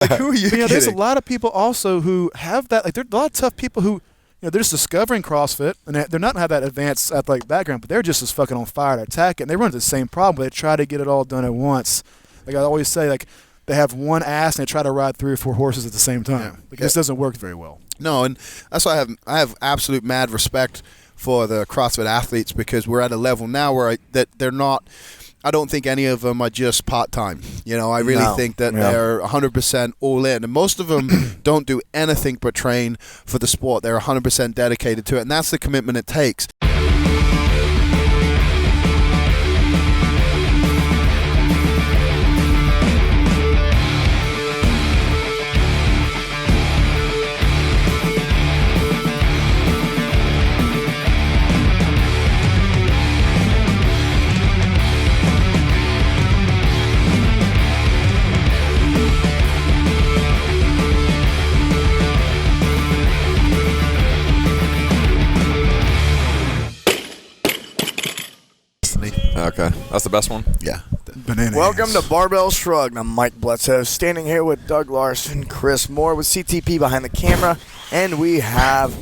Like, who are you kidding? There's a lot of people also who have that. Like, there are a lot of tough people who, they're just discovering CrossFit, and they're not have that advanced athletic background, but they're just as fucking on fire to attack it. And they run into the same problem. They try to get it all done at once. Like I always say, like they have one ass and they try to ride 3 or 4 horses at the same time. Yeah. Like, this doesn't work very well. No, and that's why I have absolute mad respect for the CrossFit athletes, because we're at a level now where they're not. I don't think any of them are just part-time. I really think that they're 100% all in. And most of them don't do anything but train for the sport. They're 100% dedicated to it, and that's the commitment it takes. Okay, that's the best one? Yeah. Banana Welcome hands. to Barbell Shrugged. I'm Mike Bledsoe, standing here with Doug Larson, Chris Moore with CTP behind the camera, and we have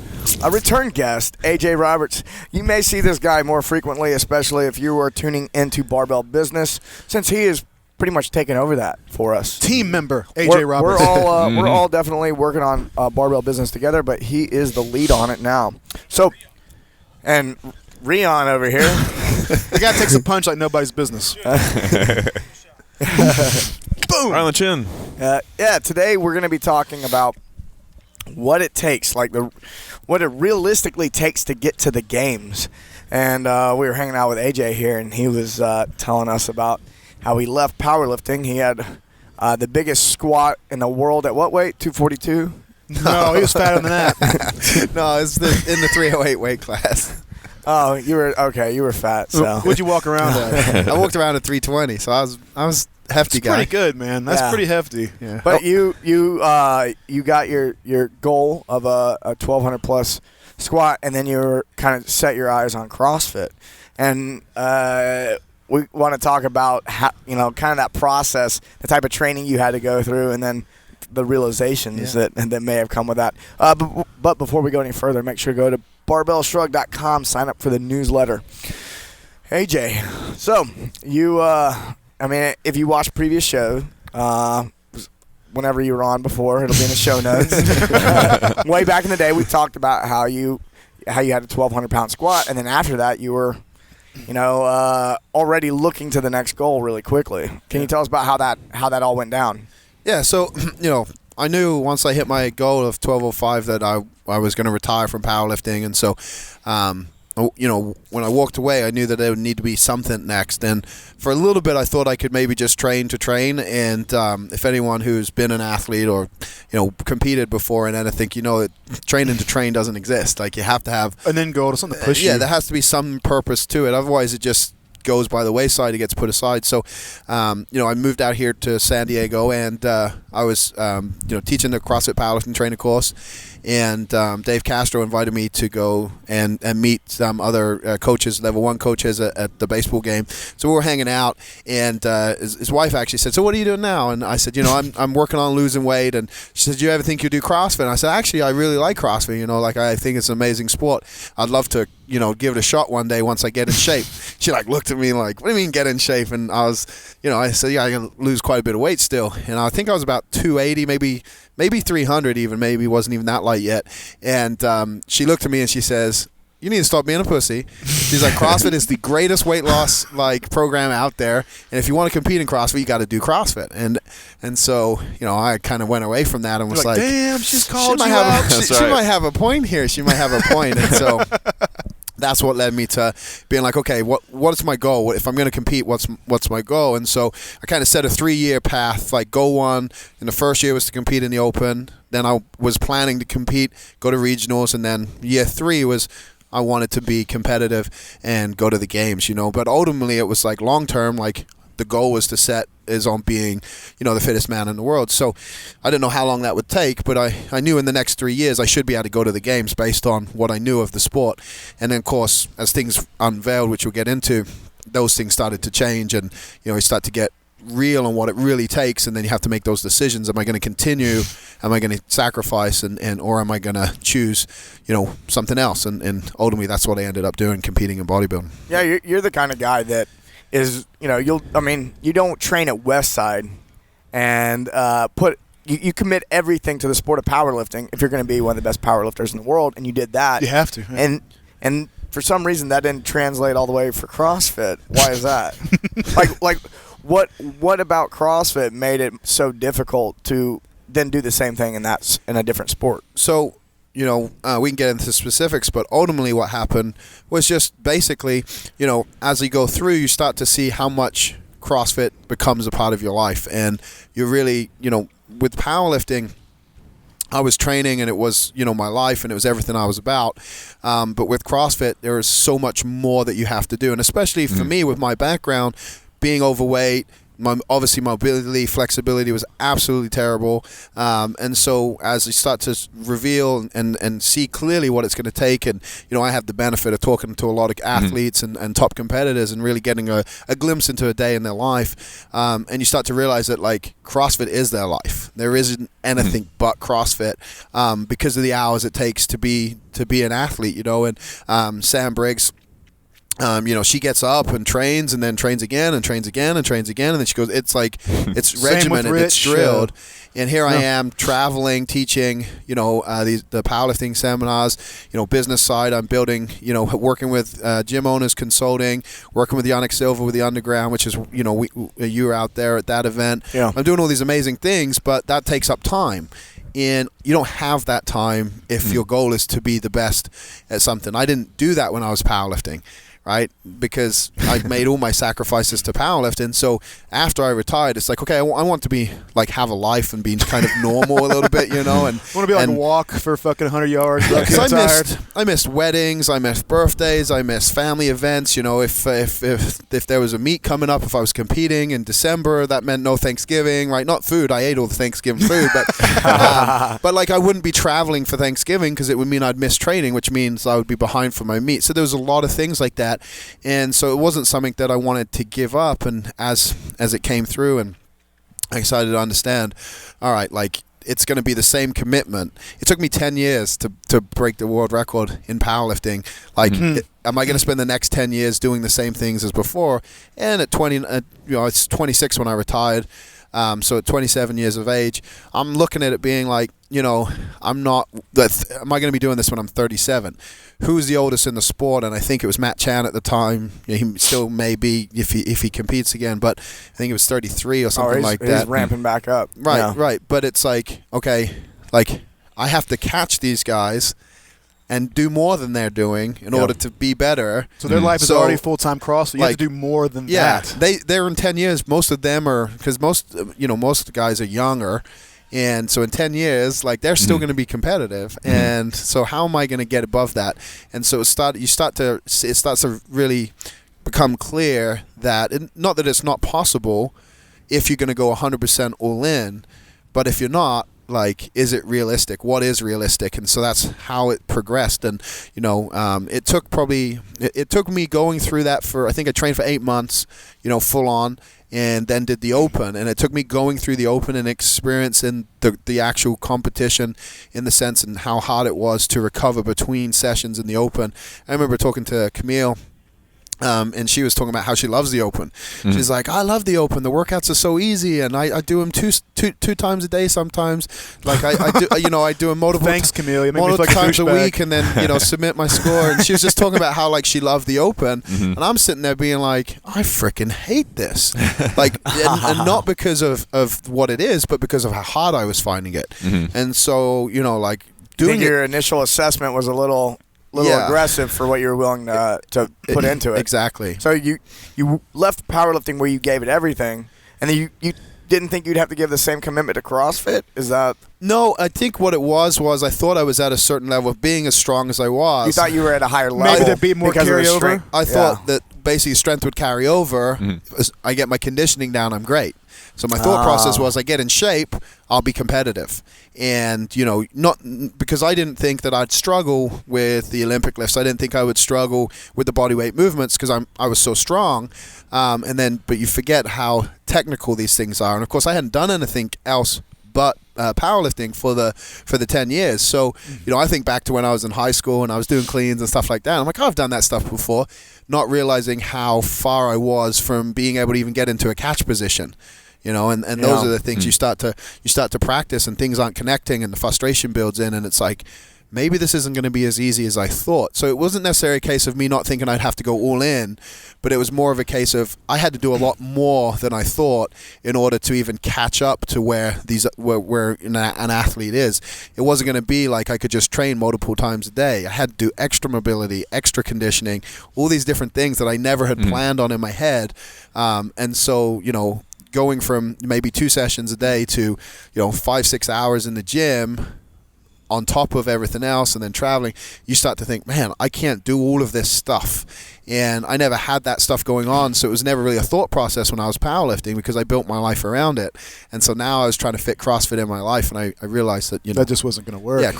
a return guest, AJ Roberts. You may see this guy more frequently, especially if you are tuning into Barbell Business, since he is pretty much taking over that for us. Team member, AJ Roberts. We're all definitely working on Barbell Business together, but he is the lead on it now. So, and Rion over here. The guy takes a punch like nobody's business. Boom! Right on the chin. Today we're going to be talking about what it takes, what it realistically takes to get to the games. And we were hanging out with AJ here, and he was telling us about how he left powerlifting. He had the biggest squat in the world at what weight? 242? No, he was fatter than that. No, it's in the 308 weight class. Oh, you were fat. So What'd you walk around at? I walked around at 320, so I was hefty guy. Pretty good, man. That's pretty hefty. Yeah. But you got your goal of a 1200 plus squat, and then you kind of set your eyes on CrossFit, and we want to talk about how, kind of that process, the type of training you had to go through, and then the realizations that may have come with that. But before we go any further, make sure to go to barbellshrug.com, sign up for the newsletter. AJ, so you, if you watch previous show, whenever you were on before, it'll be in the show notes. Way back in the day, we talked about how you had a 1,200-pound squat, and then after that, you were, already looking to the next goal really quickly. Can you tell us about how that all went down? Yeah, so, I knew once I hit my goal of 1205 that I was going to retire from powerlifting. And so, when I walked away, I knew that there would need to be something next. And for a little bit, I thought I could maybe just train to train. And if anyone who's been an athlete or, competed before in anything, that training to train doesn't exist. Like, you have to have And then go to something to push you. Yeah, there has to be some purpose to it. Otherwise, it just goes by the wayside. It gets put aside. So, I moved out here to San Diego, and I was, teaching the CrossFit powerlifting training course. And Dave Castro invited me to go and meet some other coaches, level 1 coaches at the baseball game. So we were hanging out, and his wife actually said, "So what are you doing now?" And I said, I'm working on losing weight. And she said, "Do you ever think you'd do CrossFit?" And I said, "Actually, I really like CrossFit. I think it's an amazing sport. I'd love to, give it a shot one day once I get in shape." She looked at me like, "What do you mean get in shape?" And I was, I said, "Yeah, I can lose quite a bit of weight still." And I think I was about 280, maybe 300 even, maybe wasn't even that light yet. And she looked at me and she says, "You need to stop being a pussy." She's like, "CrossFit is the greatest weight loss program out there, and if you want to compete in CrossFit, you got to do CrossFit." And so, I kind of went away from that and was like, "Damn, she's called you she out." She might have a point here. She might have a point. And so that's what led me to being like, okay, what's my goal? If I'm going to compete, what's my goal? And so I kind of set a 3-year path. Goal 1 in the first year was to compete in the Open. Then I was planning to compete, go to regionals, and then year 3 was I wanted to be competitive and go to the games. But ultimately, it was long term. The goal was to set is on being, the fittest man in the world. So I didn't know how long that would take, but I knew in the next 3 years I should be able to go to the games based on what I knew of the sport. And then, of course, as things unveiled, which we'll get into, those things started to change, and you start to get real and what it really takes, and then you have to make those decisions. Am I going to continue? Am I going to sacrifice, and or am I going to choose, something else? And ultimately, that's what I ended up doing, competing in bodybuilding. Yeah, you're the kind of guy that is, you don't train at Westside and you commit everything to the sport of powerlifting if you're going to be one of the best powerlifters in the world, and you did that. You have to. Yeah. And for some reason that didn't translate all the way for CrossFit. Why is that? like what about CrossFit made it so difficult to then do the same thing in a different sport? So, we can get into specifics, but ultimately what happened was just basically, as you go through, you start to see how much CrossFit becomes a part of your life. And you're really, with powerlifting, I was training and it was, my life and it was everything I was about. But with CrossFit, there is so much more that you have to do. And especially for me, with my background, being overweight, obviously mobility, flexibility was absolutely terrible. And so as you start to reveal and see clearly what it's going to take, and, I have the benefit of talking to a lot of athletes and top competitors and really getting a glimpse into a day in their life. And you start to realize that, like, CrossFit is their life. There isn't anything but CrossFit because of the hours it takes to be an athlete, and Sam Briggs, she gets up and trains and then trains again and trains again and trains again. And then she goes, it's like, it's regimented, it's drilled. And here I am traveling, teaching, the powerlifting seminars, business side. I'm building, working with gym owners, consulting, working with Yannick Silva with the Underground, which is, you were out there at that event. Yeah. I'm doing all these amazing things, but that takes up time. And you don't have that time if your goal is to be the best at something. I didn't do that when I was powerlifting. Right, because I made all my sacrifices to powerlifting. So after I retired, it's like, okay, I want to be like have a life and be kind of normal a little bit, and I want to be able to walk for fucking 100 yards. Because I missed weddings, I missed birthdays, I missed family events. If there was a meet coming up, if I was competing in December, that meant no Thanksgiving, right? Not food. I ate all the Thanksgiving food, but like I wouldn't be traveling for Thanksgiving because it would mean I'd miss training, which means I would be behind for my meet. So there was a lot of things like that. And so it wasn't something that I wanted to give up. And as it came through, and I decided to understand, all right, like it's going to be the same commitment. It took me 10 years to break the world record in powerlifting. Like, am I going to spend the next 10 years doing the same things as before? And at 20, it's 26 when I retired. So at 27 years of age, I'm looking at it being like, I'm not. Am I going to be doing this when I'm 37? Who's the oldest in the sport? And I think it was Matt Chan at the time. He still may be if he competes again, but I think it was 33 or something like that. He's ramping back up. Right, yeah. Right. But it's like, okay, like I have to catch these guys and do more than they're doing in order to be better. So their life is already full-time CrossFit. You have to do more than that. They're in 10 years. Most of them are, because most of the guys are younger. And so in 10 years, like they're still going to be competitive. And so how am I going to get above that? And so it starts to really become clear that, not that it's not possible if you're going to go 100% all in, but if you're not, like, is it realistic? What is realistic? And so that's how it progressed. And, it took me going through that I think I trained for 8 months, full on, and then did the Open. And it took me going through the Open and experiencing the actual competition in the sense and how hard it was to recover between sessions in the Open. I remember talking to Camille, and she was talking about how she loves the Open. She's like, I love the Open. The workouts are so easy, and I do them two times a day sometimes. Like I do, I do them multiple. Thanks, Camille. Multiple times a week, and then submit my score. And she was just talking about how like she loved the Open, and I'm sitting there being like, I freaking hate this, like, and not because of what it is, but because of how hard I was finding it. And so like doing your initial assessment was a little aggressive for what you were willing to put into it. Exactly. So you left powerlifting where you gave it everything, and then you didn't think you'd have to give the same commitment to CrossFit? Is that... No, I think what it was I thought I was at a certain level of being as strong as I was. You thought you were at a higher level. Maybe there'd be more carryover? I thought that basically strength would carry over. As I get my conditioning down, I'm great. So my thought process was, I get in shape, I'll be competitive. And, you know, not because I didn't think that I'd struggle with the Olympic lifts. I didn't think I would struggle with the bodyweight movements because I was so strong. But you forget how technical these things are. And of course, I hadn't done anything else but powerlifting for the 10 years. So, you know, I think back to when I was in high school and I was doing cleans and stuff like that. I'm like, oh, I've done that stuff before, not realizing how far I was from being able to even get into a catch position. You know, and those are the things you start to practice, and things aren't connecting, and the frustration builds in, and it's like, maybe this isn't going to be as easy as I thought. So it wasn't necessarily a case of me not thinking I'd have to go all in, but it was more of a case of I had to do a lot more than I thought in order to even catch up to where an athlete is. It wasn't going to be like I could just train multiple times a day. I had to do extra mobility, extra conditioning, all these different things that I never had planned on in my head. And so, you know, going from maybe 2 sessions a day to, you know, 5-6 hours in the gym on top of everything else, and then traveling, you start to think, man, I can't do all of this stuff. And I never had that stuff going on, so it was never really a thought process when I was powerlifting, because I built my life around it. And so now I was trying to fit CrossFit in my life, and I realized that, you know, that just wasn't going to work. Yeah,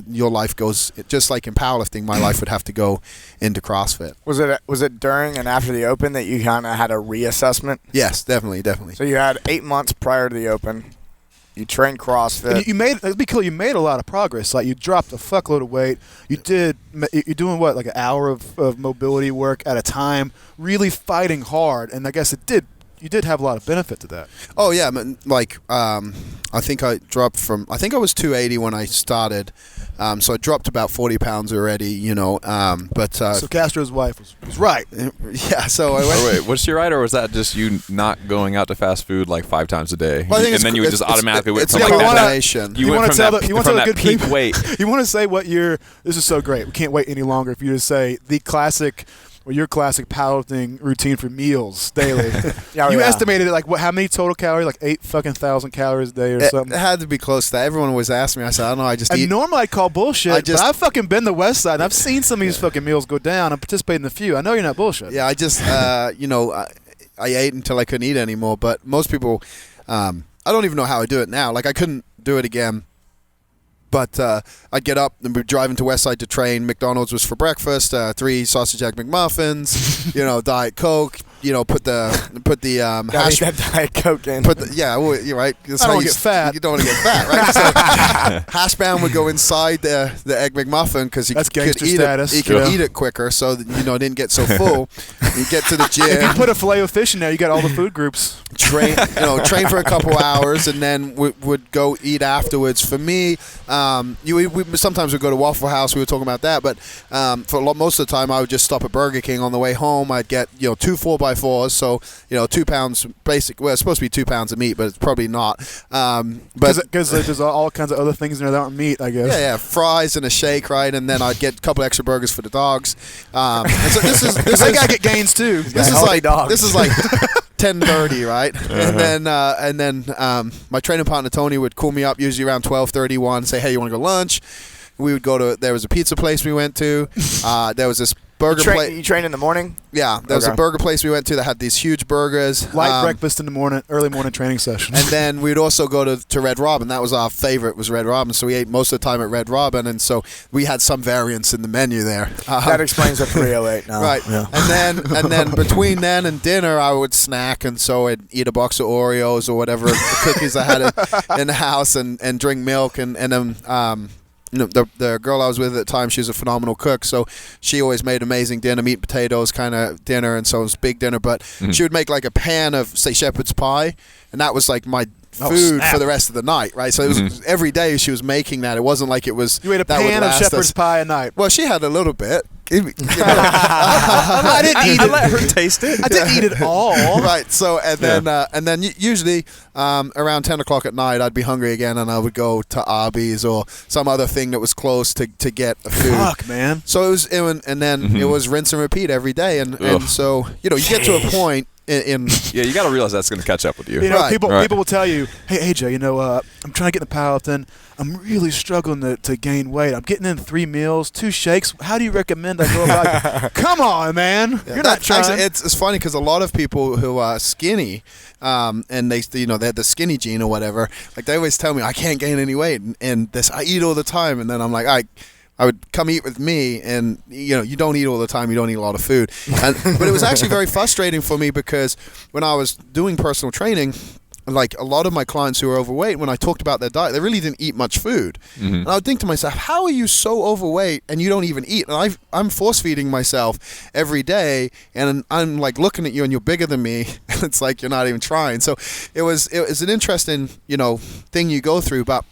your life goes, just like in powerlifting, my life would have to go into CrossFit. Was it during and after the Open that you kind of had a reassessment? Yes, definitely. So you had 8 months prior to the Open. You trained CrossFit. And you made a lot of progress. Like, you dropped a fuckload of weight. You're doing what, like an hour of mobility work at a time, really fighting hard. And I guess you did have a lot of benefit to that. Oh yeah, like I think I dropped from, I think I was 280 when I started, so I dropped about 40 pounds already, you know. So Castro's wife was right. Yeah. So I went. Wait, was she right, or was that just you not going out to fast food like 5 times a day? Well, I think and then you would just automatically went from a like combination. You went from that peak weight. You want to say this is so great. We can't wait any longer for you to say your classic powerlifting routine for meals daily. You estimated it like how many total calories? Like 8,000 calories a day or something. It had to be close to that. Everyone always asked me. I said, I don't know. I just eat. Normally I'd call bullshit, but I've fucking been to Westside and I've seen some of these fucking meals go down. I'm participating in a few. I know you're not bullshit. Yeah, I just, you know, I ate until I couldn't eat anymore. But most people, I don't even know how I do it now. Like, I couldn't do it again. But I'd get up and be driving to Westside to train. McDonald's was for breakfast. 3 sausage egg McMuffins. You know, Diet Coke. You know, put the hash. That Diet Coke in. Well, you're right. That's I how don't get fat. You don't want to get fat, right? So hash brown would go inside the egg McMuffin because you could eat it quicker, so that, you know, it didn't get so full. You get to the gym. If you put a filet of fish in there, you got all the food groups. Train for a couple hours, and then would go eat afterwards. For me, we sometimes would go to Waffle House. We were talking about that, but most of the time I would just stop at Burger King on the way home. I'd get 2 4x4s, so 2 pounds basic. Well, it's supposed to be 2 pounds of meat, but it's probably not. Because there's all kinds of other things in there that aren't meat, I guess. Yeah, fries and a shake, right? And then I'd get a couple extra burgers for the dogs. And so this I gotta get gains too. This is like 10:30, right? And then my training partner Tony would call me up usually around 12:31 and say, "Hey, you want to go lunch?" We would go to. There was a pizza place we went to. There was this burger place. You train in the morning? Yeah, there was a burger place we went to that had these huge burgers. Light breakfast in the morning, early morning training session. And then we'd also go to Red Robin. That was our favorite, was Red Robin. So we ate most of the time at Red Robin, and so we had some variance in the menu there. That explains the 308 now. Right. Yeah. And then between then and dinner, I would snack, and so I'd eat a box of Oreos or whatever cookies I had in the house, and drink milk, and then. The girl I was with at the time, she was a phenomenal cook, so she always made amazing dinner, meat and potatoes kind of dinner, and so it was big dinner, but she would make like a pan of, say, shepherd's pie, and that was like my food for the rest of the night, right? So it was every day she was making that. It wasn't like it was... You ate a pan of shepherd's pie a night. Well, she had a little bit. I didn't eat it. I let her taste it. I didn't eat it all. Right. So and then usually around 10 o'clock at night, I'd be hungry again, and I would go to Arby's or some other thing that was close to get a food. Fuck, man. So it was, and then it was rinse and repeat every day, and so you get to a point Yeah, you got to realize that's going to catch up with you. You know, Right. people will tell you, hey, AJ, I'm trying to get in the powerlifting. I'm really struggling to gain weight. I'm getting in 3 meals, 2 shakes. How do you recommend I go about it? Come on, man. You're not trying. Actually, it's funny because a lot of people who are skinny, and they have the skinny gene or whatever, like they always tell me I can't gain any weight, and this I eat all the time, and then I'm like, I would come eat with me, and you don't eat all the time, you don't eat a lot of food, but it was actually very frustrating for me because when I was doing personal training, like a lot of my clients who are overweight, when I talked about their diet, they really didn't eat much food. Mm-hmm. And I would think to myself, how are you so overweight and you don't even eat? And I'm force feeding myself every day, and I'm like looking at you and you're bigger than me, and it's like you're not even trying. So it was an interesting thing you go through, but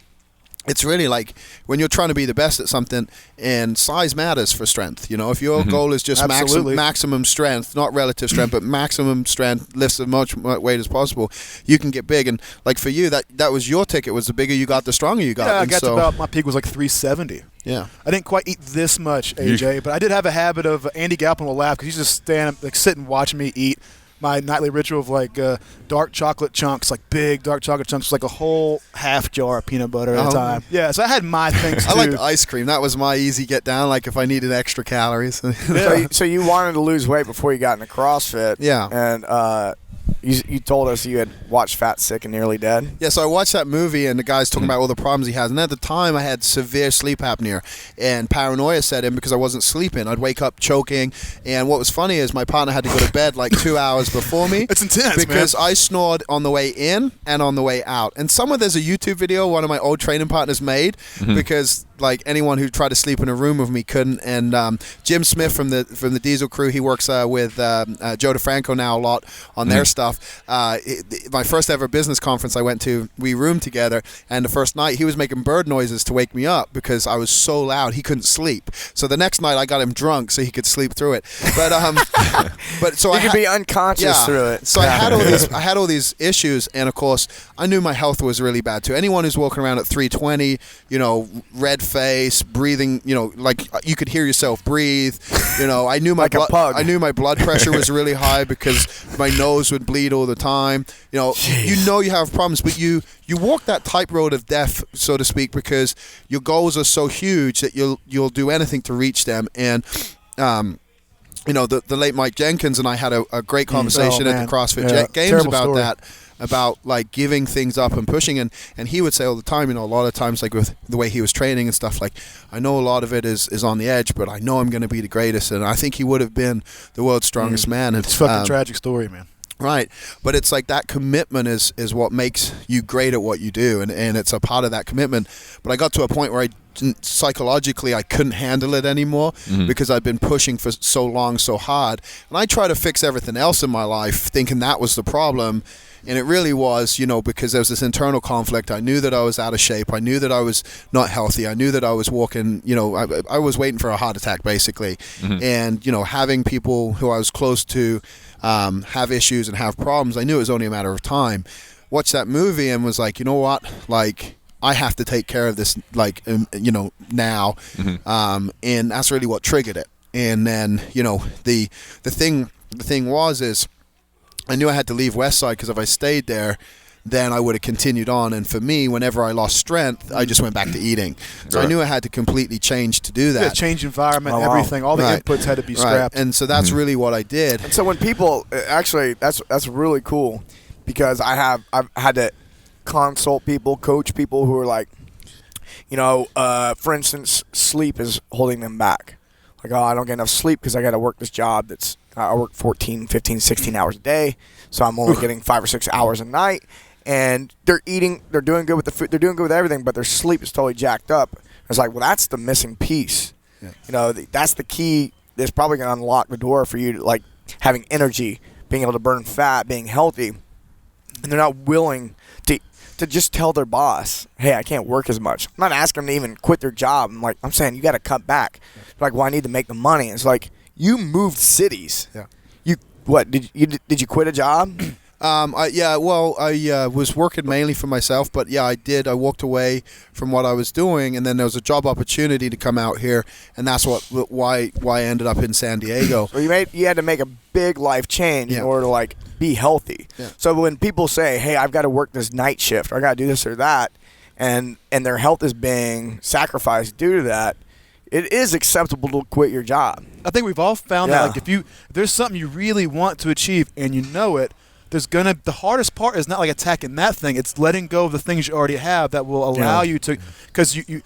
it's really like when you're trying to be the best at something, and size matters for strength. If your goal is just maximum strength, not relative strength, but maximum strength, lift as much weight as possible, you can get big. And like for you, that was your ticket. Was the bigger you got, the stronger you got. Yeah, I got to about, my peak was like 370. Yeah. I didn't quite eat this much, AJ, but I did have a habit of, Andy Galpin will laugh because he's just sit and watch me eat my nightly ritual of like dark chocolate chunks, like big dark chocolate chunks, like a whole half jar of peanut butter at a time. Yeah, so I had my things too. I liked ice cream. That was my easy get down, like if I needed extra calories. Yeah. So you wanted to lose weight before you got into CrossFit. Yeah. And you told us you had watched Fat, Sick, and Nearly Dead. Yeah, so I watched that movie, and the guy's talking about all the problems he has. And at the time, I had severe sleep apnea, and paranoia set in because I wasn't sleeping. I'd wake up choking, and what was funny is my partner had to go to bed like 2 hours before me. It's intense, because man. I snored on the way in and on the way out. And somewhere there's a YouTube video one of my old training partners made because like anyone who tried to sleep in a room with me couldn't. And Jim Smith from the Diesel crew, he works with Joe DeFranco now a lot on their stuff. My first ever business conference I went to, we roomed together, and the first night he was making bird noises to wake me up because I was so loud he couldn't sleep. So the next night I got him drunk so he could sleep through it. But so you could be unconscious through it. So I had all these issues, and of course I knew my health was really bad too. Anyone who's walking around at 320, red face, breathing, like you could hear yourself breathe. I knew my pug. I knew my blood pressure was really high because my nose would bleed all the time. You have problems, but you walk that tightrope of death, so to speak, because your goals are so huge that you'll do anything to reach them. And the late Mike Jenkins and I had a great conversation at the CrossFit Games about story. that, about like giving things up and pushing, and he would say all the time, a lot of times, like with the way he was training and stuff, like I know a lot of it is on the edge, but I know I'm going to be the greatest, and I think he would have been the world's strongest man. It's a fucking tragic story, man. Right, but it's like that commitment is what makes you great at what you do, and it's a part of that commitment. But I got to a point where psychologically I couldn't handle it anymore because I'd been pushing for so long, so hard, and I tried to fix everything else in my life thinking that was the problem. And it really was, because there was this internal conflict. I knew that I was out of shape. I knew that I was not healthy. I knew that I was walking, I was waiting for a heart attack, basically. And, having people who I was close to have issues and have problems, I knew it was only a matter of time. Watched that movie and was like, you know what? Like, I have to take care of this, like, now. And that's really what triggered it. And then, the thing was I knew I had to leave Westside because if I stayed there, then I would have continued on. And for me, whenever I lost strength, I just went back to eating. So I knew I had to completely change to do that. Yeah, change environment, everything. All the inputs had to be scrapped. And so that's really what I did. And so when people actually, that's really cool because I've had to consult people, coach people who are like, for instance, sleep is holding them back. Like, I don't get enough sleep because I got to work this job I work 14, 15, 16 hours a day, so I'm only getting 5 or 6 hours a night. And they're eating, they're doing good with the food, they're doing good with everything, but their sleep is totally jacked up. It's like, well, that's the missing piece. Yeah. That's the key that's probably going to unlock the door for you to, like, having energy, being able to burn fat, being healthy. And they're not willing to just tell their boss, hey, I can't work as much. I'm not asking them to even quit their job. I'm saying, you got to cut back. They're like, well, I need to make the money. It's like, you moved cities. Yeah. Did you quit a job? I was working mainly for myself, but yeah, I did. I walked away from what I was doing, and then there was a job opportunity to come out here, and that's why I ended up in San Diego. So you had to make a big life change in order to be healthy. Yeah. So when people say, hey, I've got to work this night shift or I got to do this or that, and their health is being sacrificed due to that, it is acceptable to quit your job. I think we've all found that, like, if there's something you really want to achieve and you know it, the hardest part is not like attacking that thing. It's letting go of the things you already have that will allow you to, because you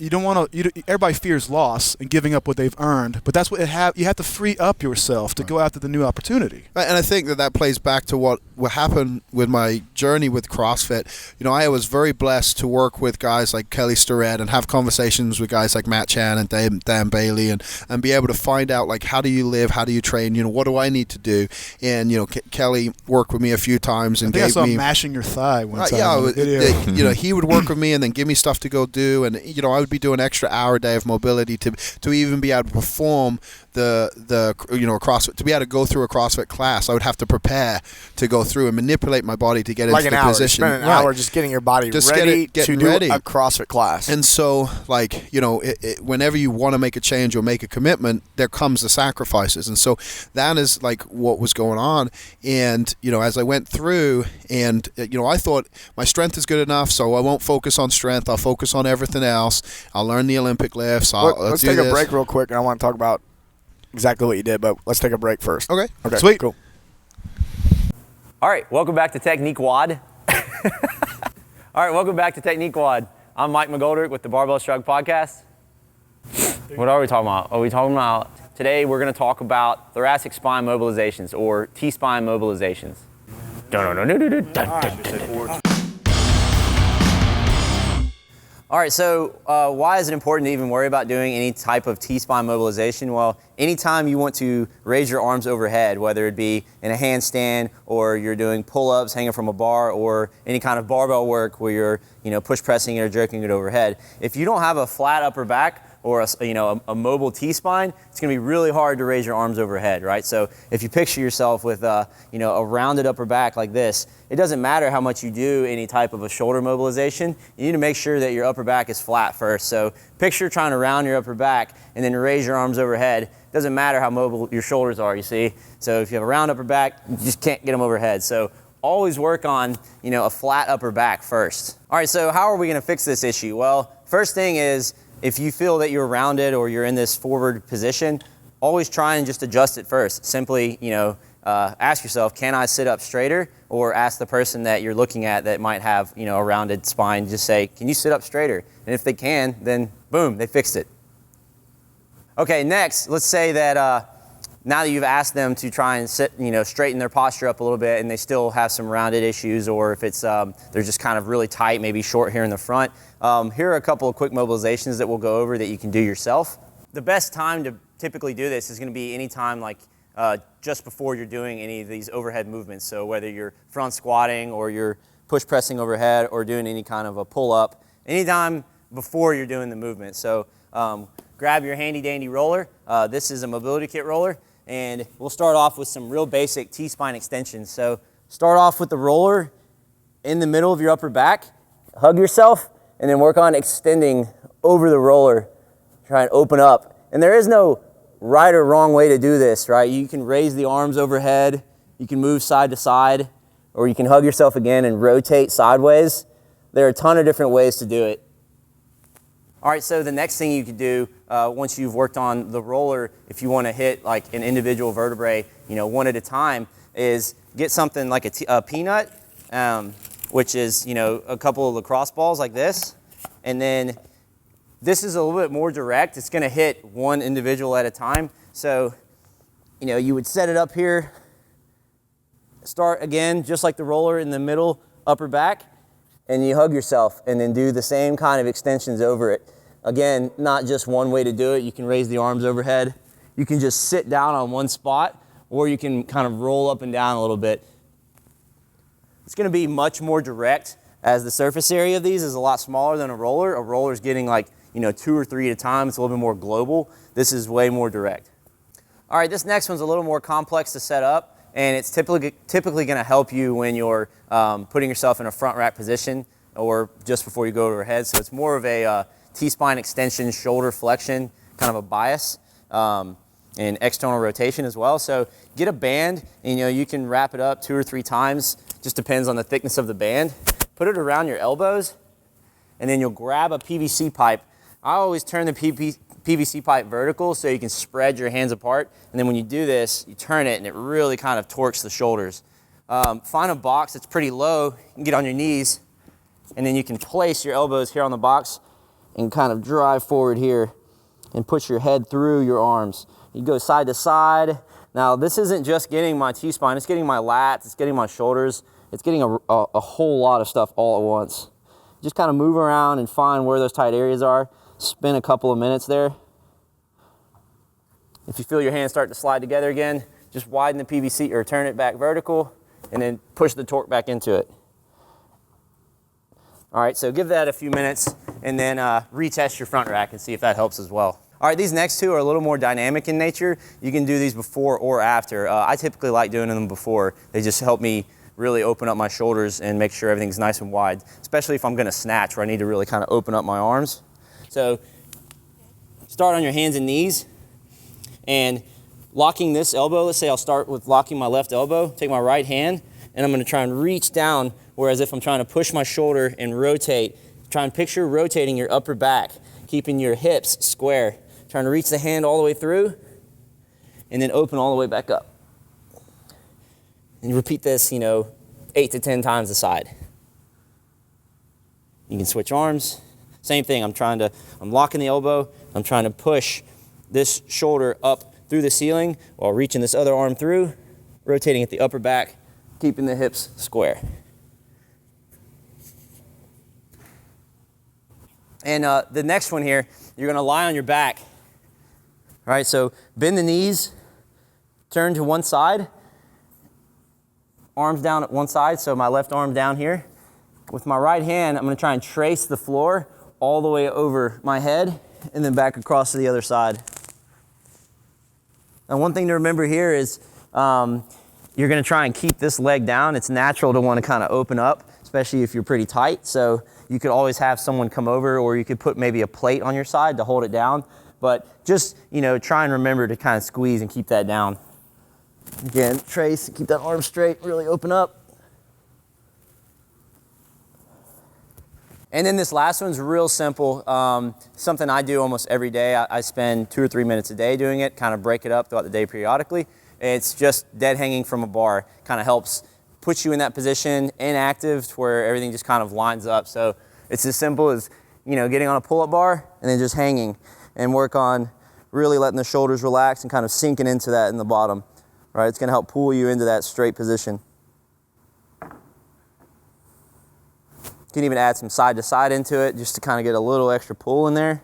don't want to. Everybody fears loss and giving up what they've earned, but that's what you have to free up yourself to go after the new opportunity. Right, and I think that plays back to what happened with my journey with CrossFit. You know, I was very blessed to work with guys like Kelly Starrett and have conversations with guys like Matt Chan and Dan Bailey and be able to find out, like, how do you live, how do you train, you know, what do I need to do? And, you know, Kelly worked with me a few times and I saw him mashing your thigh one time. You know, he would work with me and then give me stuff to go do, and, you know, I would be doing an extra hour a day of mobility to even be able to perform the you know, CrossFit, to be able to go through a CrossFit class. I would have to prepare to go through and manipulate my body to get like into an the hour. position. Spend an hour just getting your body just ready to do ready. a CrossFit class. And so, like, you know, whenever you want to make a change or make a commitment, there comes the sacrifices. And so that is like what was going on. And, you know, as I went through, and, you know, I thought my strength is good enough, so I won't focus on strength. I'll focus on everything else. I'll learn the Olympic lifts. Let's take a break real quick, and I want to talk about exactly what you did, but let's take a break first. Okay. Sweet. Cool. All right, welcome back to Technique Wad. All right, welcome back to Technique Wad. I'm Mike McGoldrick with the Barbell Shrugged podcast. What are we talking about? Are we talking about today? We're going to talk about thoracic spine mobilizations, or T-spine mobilizations. All right, so why is it important to even worry about doing any type of T-spine mobilization? Well, anytime you want to raise your arms overhead, whether it be in a handstand or you're doing pull-ups hanging from a bar or any kind of barbell work where you're, you know, push pressing it or jerking it overhead, if you don't have a flat upper back or a mobile T-spine, it's going to be really hard to raise your arms overhead, right? So if you picture yourself with a rounded upper back like this, it doesn't matter how much you do any type of a shoulder mobilization. You need to make sure that your upper back is flat first. So picture trying to round your upper back and then raise your arms overhead. It doesn't matter how mobile your shoulders are, you see? So if you have a round upper back, you just can't get them overhead. So always work on, you know, a flat upper back first. All right, so how are we going to fix this issue? Well, first thing is, if you feel that you're rounded or you're in this forward position, always try and just adjust it first. Simply, you know, ask yourself, can I sit up straighter? Or ask the person that you're looking at that might have, you know, a rounded spine, just say, can you sit up straighter? And if they can, then boom, they fixed it. Okay, next, let's say that now that you've asked them to try and sit, you know, straighten their posture up a little bit and they still have some rounded issues, or if it's they're just kind of really tight, maybe short here in the front, here are a couple of quick mobilizations that we'll go over that you can do yourself. The best time to typically do this is going to be any time like just before you're doing any of these overhead movements. So whether you're front squatting or you're push pressing overhead or doing any kind of a pull up, anytime before you're doing the movement. So grab your handy dandy roller. This is a mobility kit roller, and we'll start off with some real basic T-spine extensions. So start off with the roller in the middle of your upper back, hug yourself, and then work on extending over the roller. Try and open up. And there is no right or wrong way to do this, right? You can raise the arms overhead, you can move side to side, or you can hug yourself again and rotate sideways. There are a ton of different ways to do it. All right, so the next thing you could do once you've worked on the roller, if you want to hit like an individual vertebrae, you know, one at a time, is get something like a peanut, which is, you know, a couple of lacrosse balls like this, and then this is a little bit more direct. It's going to hit one individual at a time. So, you know, you would set it up here, start again, just like the roller in the middle, upper back, and you hug yourself and then do the same kind of extensions over it. Again, not just one way to do it. You can raise the arms overhead. You can just sit down on one spot, or you can kind of roll up and down a little bit. It's going to be much more direct, as the surface area of these is a lot smaller than a roller. A roller is getting like, you know, 2 or 3 at a time. It's a little bit more global. This is way more direct. All right, this next one's a little more complex to set up, and it's typically going to help you when you're putting yourself in a front rack position or just before you go overhead. So it's more of a T-spine extension, shoulder flexion, kind of a bias. And and external rotation as well. So get a band, and you can wrap it up 2 or 3 times, just depends on the thickness of the band. Put it around your elbows, and then you'll grab a PVC pipe. I always turn the PVC pipe vertical so you can spread your hands apart, and then when you do this, you turn it and it really kind of torques the shoulders. Find a box that's pretty low, you can get on your knees, and then you can place your elbows here on the box and kind of drive forward here and push your head through your arms. You go side to side. Now this isn't just getting my T-spine, it's getting my lats, it's getting my shoulders, it's getting a whole lot of stuff all at once. Just kind of move around and find where those tight areas are. Spin a couple of minutes there. If you feel your hands start to slide together again, just widen the PVC or turn it back vertical and then push the torque back into it. All right, so give that a few minutes and then retest your front rack and see if that helps as well. All right, these next two are a little more dynamic in nature. You can do these before or after. I typically like doing them before. They just help me really open up my shoulders and make sure everything's nice and wide, especially if I'm gonna snatch where I need to really kind of open up my arms. So start on your hands and knees and locking this elbow. Let's say I'll start with locking my left elbow, take my right hand, and I'm gonna try and reach down, whereas if I'm trying to push my shoulder and rotate, try and picture rotating your upper back, keeping your hips square. Trying to reach the hand all the way through and then open all the way back up. And you repeat this, 8 to 10 times a side. You can switch arms. Same thing, I'm locking the elbow, I'm trying to push this shoulder up through the ceiling while reaching this other arm through, rotating at the upper back, keeping the hips square. And the next one here, you're gonna lie on your back. All right, so bend the knees, turn to one side, arms down at one side, so my left arm down here. With my right hand, I'm gonna try and trace the floor all the way over my head and then back across to the other side. Now one thing to remember here is you're gonna try and keep this leg down. It's natural to wanna kind of open up, especially if you're pretty tight. So you could always have someone come over, or you could put maybe a plate on your side to hold it down. But just, try and remember to kind of squeeze and keep that down. Again, trace, keep that arm straight, really open up. And then this last one's real simple. Something I do almost every day. I spend 2 or 3 minutes a day doing it, kind of break it up throughout the day periodically. It's just dead hanging from a bar. Kind of helps put you in that position, inactive, to where everything just kind of lines up. So it's as simple as, getting on a pull-up bar and then just hanging, and work on really letting the shoulders relax and kind of sinking into that in the bottom. Right, it's gonna help pull you into that straight position. You can even add some side to side into it just to kind of get a little extra pull in there.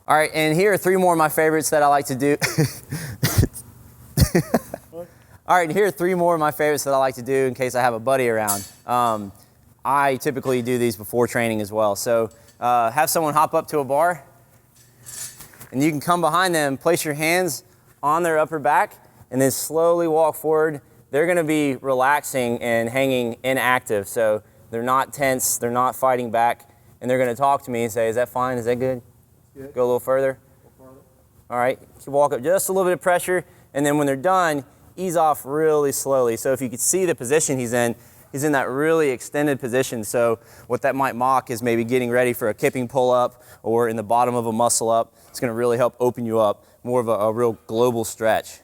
All right, and here are 3 more of my favorites that I like to do. All right, here are 3 more of my favorites that I like to do in case I have a buddy around. I typically do these before training as well. So have someone hop up to a bar, and you can come behind them, place your hands on their upper back, and then slowly walk forward. They're gonna be relaxing and hanging inactive. So they're not tense, they're not fighting back, and they're gonna talk to me and say, is that fine, is that good? Go a little further. All right, you walk up just a little bit of pressure, and then when they're done, ease off really slowly. So if you could see the position he's in that really extended position. So what that might mock is maybe getting ready for a kipping pull-up or in the bottom of a muscle-up. It's gonna really help open you up, more of a real global stretch.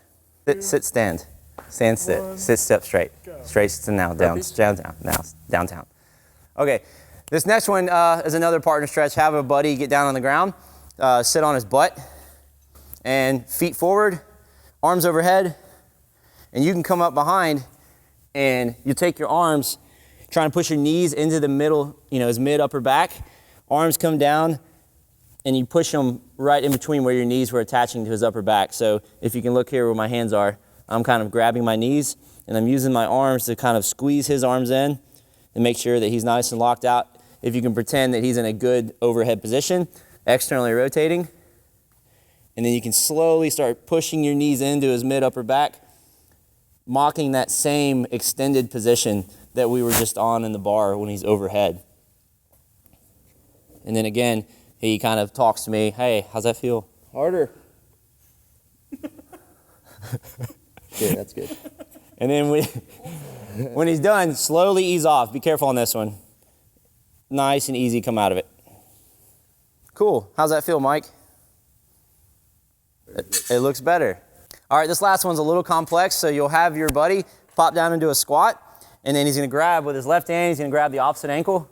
Sit, stand. Stand, sit. Sit, step straight. Straight to now, down, now, downtown. Okay, this next one is another partner stretch. Have a buddy get down on the ground, sit on his butt, and feet forward, arms overhead, and you can come up behind and you take your arms, try and push your knees into the middle, his mid-upper back. Arms come down, and you push them right in between where your knees were attaching to his upper back. So if you can look here where my hands are, I'm kind of grabbing my knees, and I'm using my arms to kind of squeeze his arms in and make sure that he's nice and locked out. If you can pretend that he's in a good overhead position, externally rotating, and then you can slowly start pushing your knees into his mid-upper back, mocking that same extended position that we were just on in the bar when he's overhead. And then again, he kind of talks to me, hey, how's that feel? Harder. Good, that's good. And then when he's done, slowly ease off. Be careful on this one. Nice and easy, come out of it. Cool. How's that feel, Mike? It looks better. All right, this last one's a little complex, so you'll have your buddy pop down into a squat, and then he's gonna grab with his left hand, he's gonna grab the opposite ankle,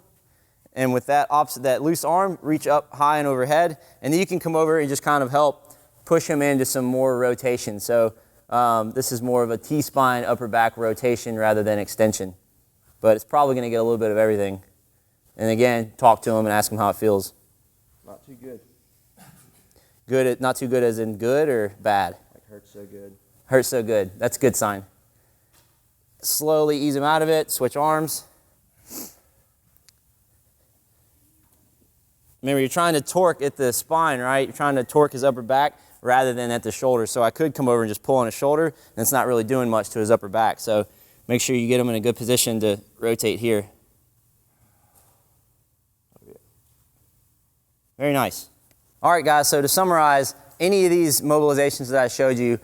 and with that loose arm, reach up high and overhead, and then you can come over and just kind of help push him into some more rotation. So this is more of a T-spine upper back rotation rather than extension, but it's probably gonna get a little bit of everything. And again, talk to him and ask him how it feels. Not too good. Good, not too good as in good or bad? Like hurts so good. Hurts so good. That's a good sign. Slowly ease him out of it. Switch arms. Remember, you're trying to torque at the spine, right? You're trying to torque his upper back rather than at the shoulder. So I could come over and just pull on his shoulder, and it's not really doing much to his upper back. So make sure you get him in a good position to rotate here. Very nice. All right, guys, so to summarize, any of these mobilizations that I showed you,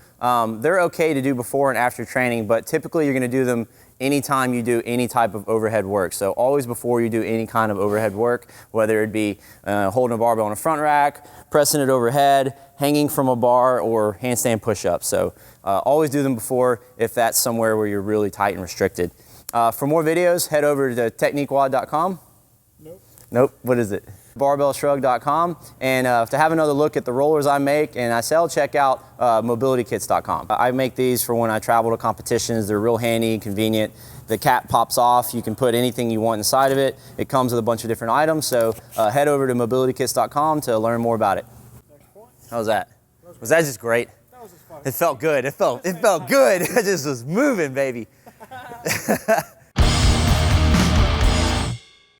they're okay to do before and after training, but typically you're gonna do them anytime you do any type of overhead work. So always before you do any kind of overhead work, whether it be holding a barbell on a front rack, pressing it overhead, hanging from a bar, or handstand push-ups. So always do them before if that's somewhere where you're really tight and restricted. For more videos, head over to techniquewad.com. Nope, what is it? barbellshrugged.com, and to have another look at the rollers I make and I sell, check out mobilitykits.com. I make these for when I travel to competitions. They're real handy, convenient. The cap pops off. You can put anything you want inside of it. It comes with a bunch of different items, so head over to mobilitykits.com to learn more about it. How was that? Was that just great? That was just fun. It felt good. It felt good. It just was moving, baby.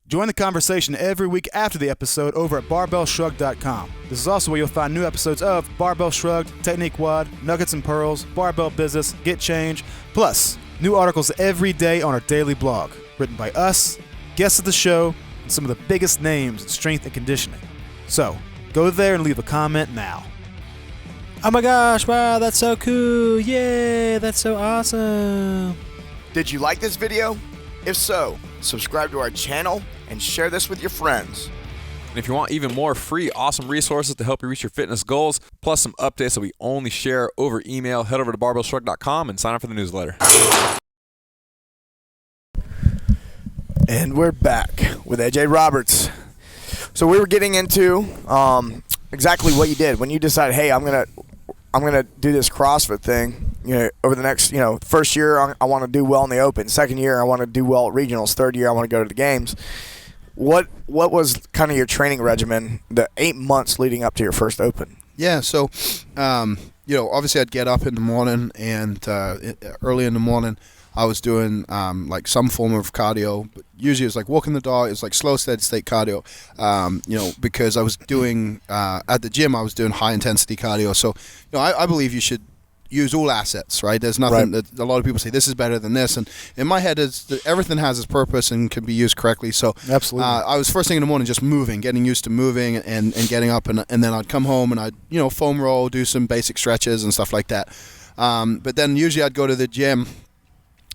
Join the conversation every week after the episode over at barbellshrugged.com. This is also where you'll find new episodes of Barbell Shrugged, Technique Wad, Nuggets and Pearls, Barbell Business, Get Change, plus new articles every day on our daily blog, written by us, guests of the show, and some of the biggest names in strength and conditioning. So, go there and leave a comment now. Oh my gosh, wow, that's so cool. Yay, that's so awesome. Did you like this video? If so, subscribe to our channel and share this with your friends. And if you want even more free, awesome resources to help you reach your fitness goals, plus some updates that we only share over email, head over to barbellshrugged.com and sign up for the newsletter. And we're back with AJ Roberts. So we were getting into exactly what you did when you decided, hey, I'm gonna do this CrossFit thing. You know, over the next, first year I want to do well in the Open. Second year I want to do well at regionals. Third year I want to go to the games. What was kind of your training regimen the 8 months leading up to your first Open? Yeah, so obviously I'd get up in the morning, and early in the morning I was doing like some form of cardio. But usually it was like walking the dog. It was like slow, steady state cardio. Because I was doing at the gym, I was doing high intensity cardio. So I believe you should use all assets, right? There's nothing that a lot of people say this is better than this, and in my head, everything has its purpose and can be used correctly. So Absolutely. I was first thing in the morning just moving, getting used to moving and getting up, and then I'd come home and I'd foam roll, do some basic stretches and stuff like that. But then usually I'd go to the gym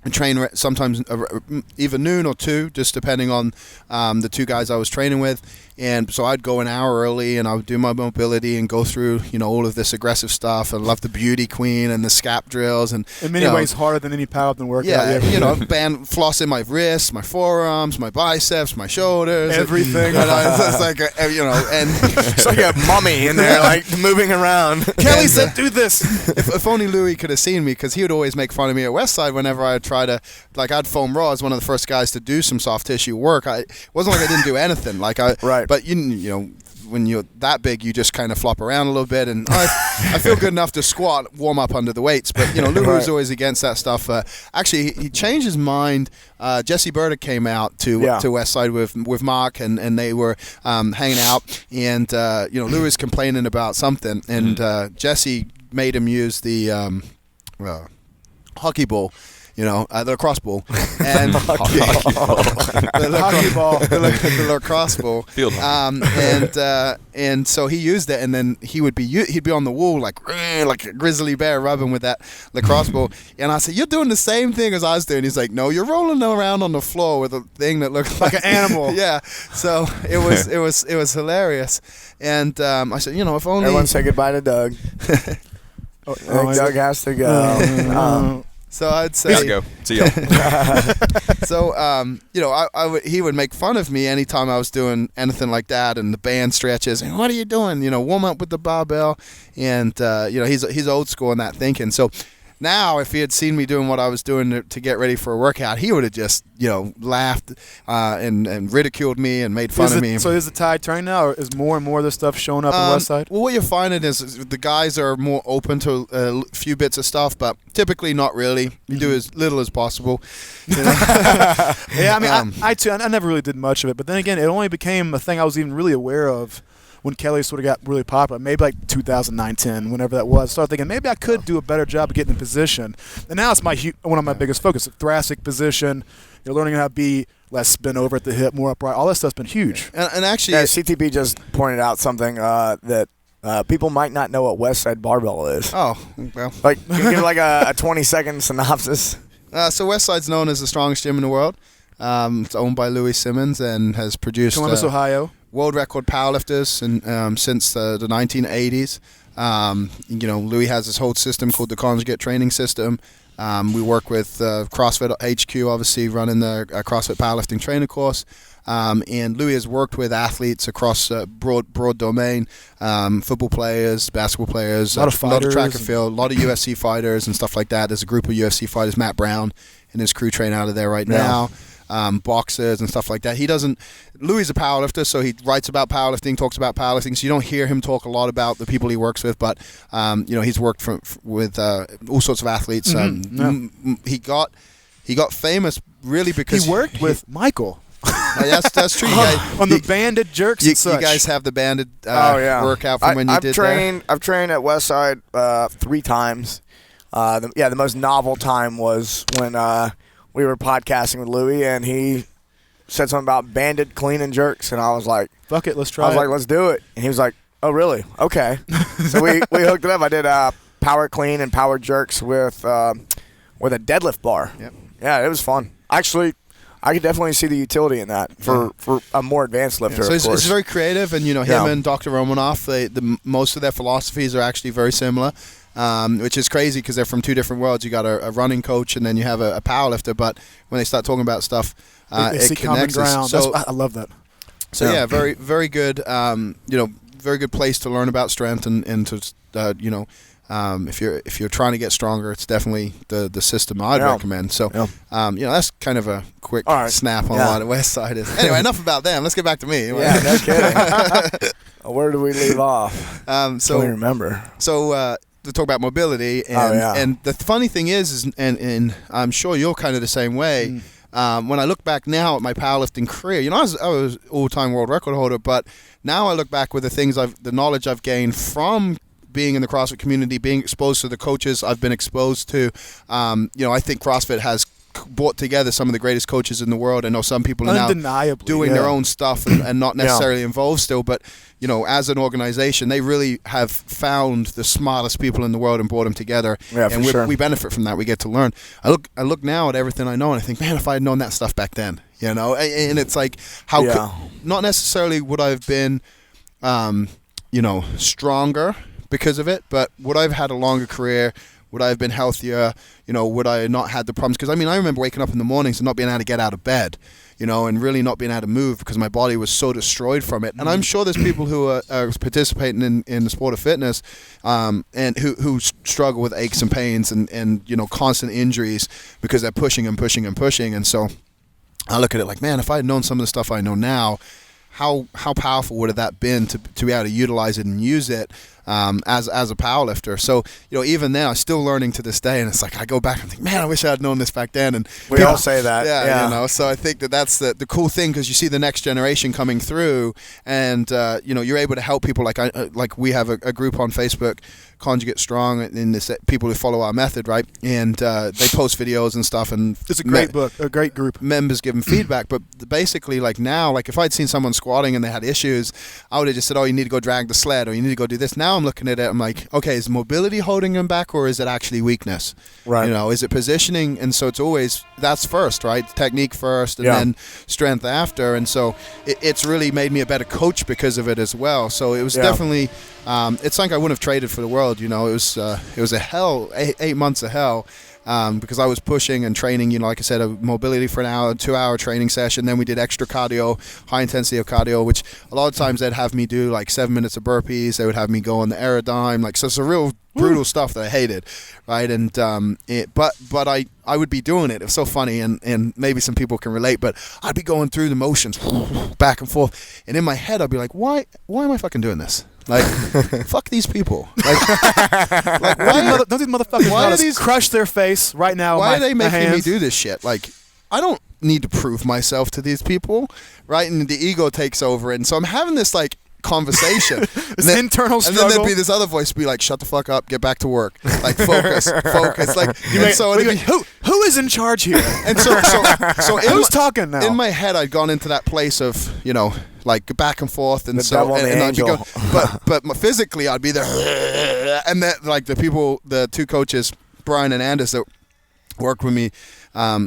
and train sometimes either noon or 2, just depending on the two guys I was training with. And so I'd go an hour early and I would do my mobility and go through, all of this aggressive stuff. I love the beauty queen and the scap drills. And in many ways, harder than any powerlifting workout. Yeah, flossing my wrists, my forearms, my biceps, my shoulders. Everything. It's like, and It's like a mummy in there, like moving around. Kelly said, do this. If only Louis could have seen me, because he would always make fun of me at Westside whenever I try to, I'd foam raw as one of the first guys to do some soft tissue work. It wasn't like I didn't do anything. Right. But when you're that big, you just kind of flop around a little bit, and I feel good enough to squat, warm up under the weights. But Louis was always against that stuff. Actually, he changed his mind. Jesse Burdick came out to Westside with Mark, and they were hanging out, and Louis was complaining about something, and Jesse made him use the hockey ball. the lacrosse ball, and the Hockey ball. the lacrosse ball. Field and so he used it, and then he'd be on the wall like a grizzly bear rubbing with that lacrosse ball. And I said, "You're doing the same thing as I was doing." He's like, "No, you're rolling around on the floor with a thing that looks Like an animal. Yeah. So it was hilarious. And I said, if only Everyone say goodbye to Doug. I think Doug has to go. So I'd say, Gotta go. See y'all. so he would make fun of me anytime I was doing anything like that, and the band stretches. And what are you doing? Warm up with the barbell, and he's old school in that thinking. So now, if he had seen me doing what I was doing to get ready for a workout, he would have just laughed and ridiculed me and made fun of me. So is the tide turning now, or is more and more of this stuff showing up in Westside? Well, what you're finding is the guys are more open to a few bits of stuff, but typically not really. You do as little as possible. Yeah, I mean, I too. I never really did much of it, but then again, it only became a thing I was even really aware of when Kelly sort of got really popular, maybe like 2009, 10, whenever that was. Started thinking maybe I could do a better job of getting in position. And now it's one of my biggest focus, thoracic position. You're learning how to be less spin over at the hip, more upright. All that stuff's been huge. And actually, CTB just pointed out something that people might not know what Westside Barbell is. oh well. Like, can you give like a 20-second synopsis? So Westside's known as the strongest gym in the world. It's owned by Louis Simmons and has produced Columbus, Ohio. world record powerlifters since the 1980s. Louis has this whole system called the Conjugate Training System. We work with CrossFit HQ, obviously running the CrossFit powerlifting trainer course. And Louis has worked with athletes across broad domain, football players, basketball players, a lot of track and field, a lot of UFC fighters and stuff like that. There's a group of UFC fighters, Matt Brown and his crew train out of there right now. Boxers and stuff like that. Louis is a powerlifter, so he writes about powerlifting, talks about powerlifting, so you don't hear him talk a lot about the people he works with, but he's worked with all sorts of athletes. He got famous really because he worked with Michael. That's true. On the banded jerks and such. You guys have the banded workout from when you did that? I've trained at Westside 3 times. The most novel time was when we were podcasting with Louis, and he said something about banded clean and jerks, and I was like, fuck it, let's try I was like, let's do it. And he was like, oh, really? Okay. So we hooked it up. I did power clean and power jerks with a deadlift bar. Yep. Yeah, it was fun. Actually, I could definitely see the utility in that for a more advanced lifter. So of course. it's very creative, and him and Dr. Romanoff, most of their philosophies are actually very similar. Which is crazy because they're from two different worlds. You got a running coach and then you have a powerlifter, but when they start talking about stuff, they see it common connects us. ground. So, I love that. So very, very good. Very good place to learn about strength and to if you're trying to get stronger, it's definitely the system I'd recommend. So that's kind of a quick snap on what Westside is. Anyway, enough about them. Let's get back to me. Yeah, no kidding. Where did we leave off? So I remember. So. To talk about mobility, and the funny thing is and I'm sure you're kind of the same way. When I look back now at my powerlifting career, I was all-time world record holder, but now I look back with the knowledge I've gained from being in the CrossFit community, being exposed to the coaches I've been exposed to. I think CrossFit has brought together some of the greatest coaches in the world. I know some people are now doing their own stuff and not necessarily involved still, but as an organization, they really have found the smartest people in the world and brought them together. Yeah, and we benefit from that. We get to learn. I look now at everything I know and I think, man, if I had known that stuff back then, and it's like not necessarily would I have been, stronger because of it, but would I have had a longer career? Would I have been healthier? Would I not had the problems? Because, I remember waking up in the mornings and not being able to get out of bed, and really not being able to move because my body was so destroyed from it. And I'm sure there's people who are participating in the sport of fitness and who struggle with aches and pains and constant injuries because they're pushing and pushing and pushing. And so I look at it like, man, if I had known some of the stuff I know now, how powerful would have that been to be able to utilize it and use it as a powerlifter. So even then, I'm still learning to this day, and it's like I go back and think, man, I wish I had known this back then. And We all say that. Yeah. So I think that's the cool thing, because you see the next generation coming through, and you're able to help people. Like we have a group on Facebook, Conjugate Strong, and this people who follow our method, right? And they post videos and stuff, and It's a great book, a great group. Members give them feedback. But basically, like now, like if I'd seen someone squatting and they had issues, I would have just said, oh, you need to go drag the sled, or you need to go do this. Now I'm looking at it, I'm like, okay, is mobility holding them back, or is it actually weakness? Right. Is it positioning? And so it's always, that's first, right? Technique first, and then strength after. And so it's really made me a better coach because of it as well. So it was definitely, it's something I wouldn't have traded for the world. It was a hell, 8 months of hell. Because I was pushing and training, like I said, a mobility for an hour, 2-hour training session. Then we did extra cardio, high intensity of cardio, which a lot of times they'd have me do like 7 minutes of burpees. They would have me go on the aerodyne, so it's a real brutal stuff that I hated, right? And but I would be doing it. It was so funny, and maybe some people can relate. But I'd be going through the motions, back and forth, and in my head I'd be like, why am I fucking doing this? Like, fuck these people. Like why Don't these motherfuckers why want are to these- crush their face right now? Why my, are they my making me hands? do this shit? Like, I don't need to prove myself to these people, right? And the ego takes over, and so I'm having this like conversation. This internal and struggle. then there'd be this other voice be like, shut the fuck up, get back to work. Like, focus. Like, and so it'd be, who is in charge here? and so Who's talking now? in my head, I'd gone into that place of, like back and forth, and The so devil and the and I'd be angel. but physically I'd be there, and that like the two coaches, Brian and Anders, that worked with me.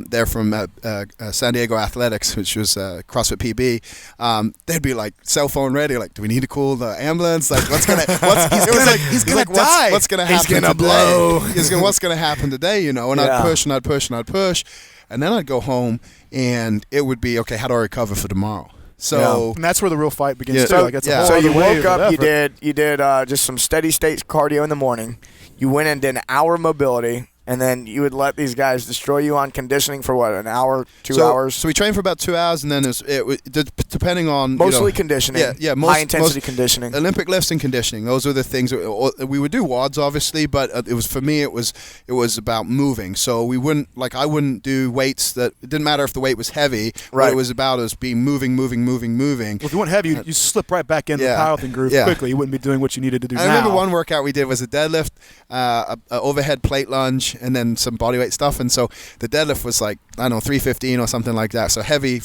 They're from San Diego Athletics, which was CrossFit PB. They'd be like cell phone ready, like, do we need to call the ambulance? Like, he's gonna die. What's gonna happen? He's gonna today? blow. What's gonna happen today? And I'd push and I'd push and I'd push, and then I'd go home, and it would be okay. How do I recover for tomorrow? So and that's where the real fight begins Yeah. too. So- Like, it's a yeah. whole So other you wave woke of up, effort. you did just some steady state cardio in the morning. You went and did an hour mobility, and then you would let these guys destroy you on conditioning for what, an hour, 2 hours? So we trained for about 2 hours, and then depending on Mostly conditioning. Yeah, high intensity conditioning. Olympic lifts and conditioning. Those are the things. We would do WODs, obviously, but it was, for me, it was about moving. So I wouldn't do weights that, it didn't matter if the weight was heavy. Right. What it was about is being moving. Well, if you weren't heavy, you slip right back into Yeah. the powerlifting groove Yeah. quickly. You wouldn't be doing what you needed to do I now. remember one workout we did was a deadlift, a overhead plate lunge, and then some bodyweight stuff. And so the deadlift was like, I don't know, 315 or something like that. So heavy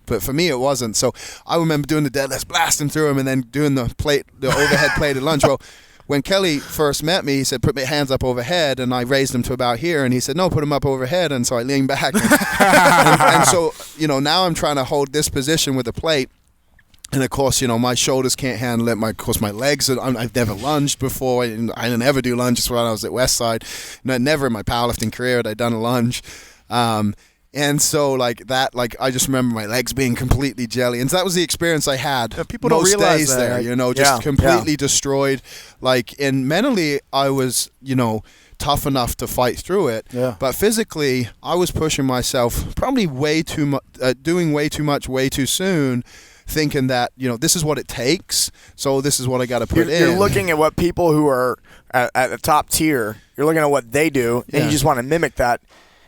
but for me it wasn't. So I remember doing the deadlifts, blasting through them, and then doing the overhead plated lunge. Well, when Kelly first met me, he said, put my hands up overhead, and I raised them to about here, and he said, no, put them up overhead. And so I leaned back. and so, now I'm trying to hold this position with the plate. And of course, my shoulders can't handle it. My legs, I've never lunged before. I didn't ever do lunges when I was at Westside. Never in my powerlifting career had I done a lunge. And so I just remember my legs being completely jelly. And so that was the experience I had. Yeah, people don't most realize days that. there, just completely destroyed. And mentally I was, tough enough to fight through it. Yeah. But physically, I was pushing myself probably way too much, doing way too much, way too soon, thinking that, this is what it takes, so this is what I got to put in. You're looking at what people who are at the top tier, you're looking at what they do, and you just want to mimic that.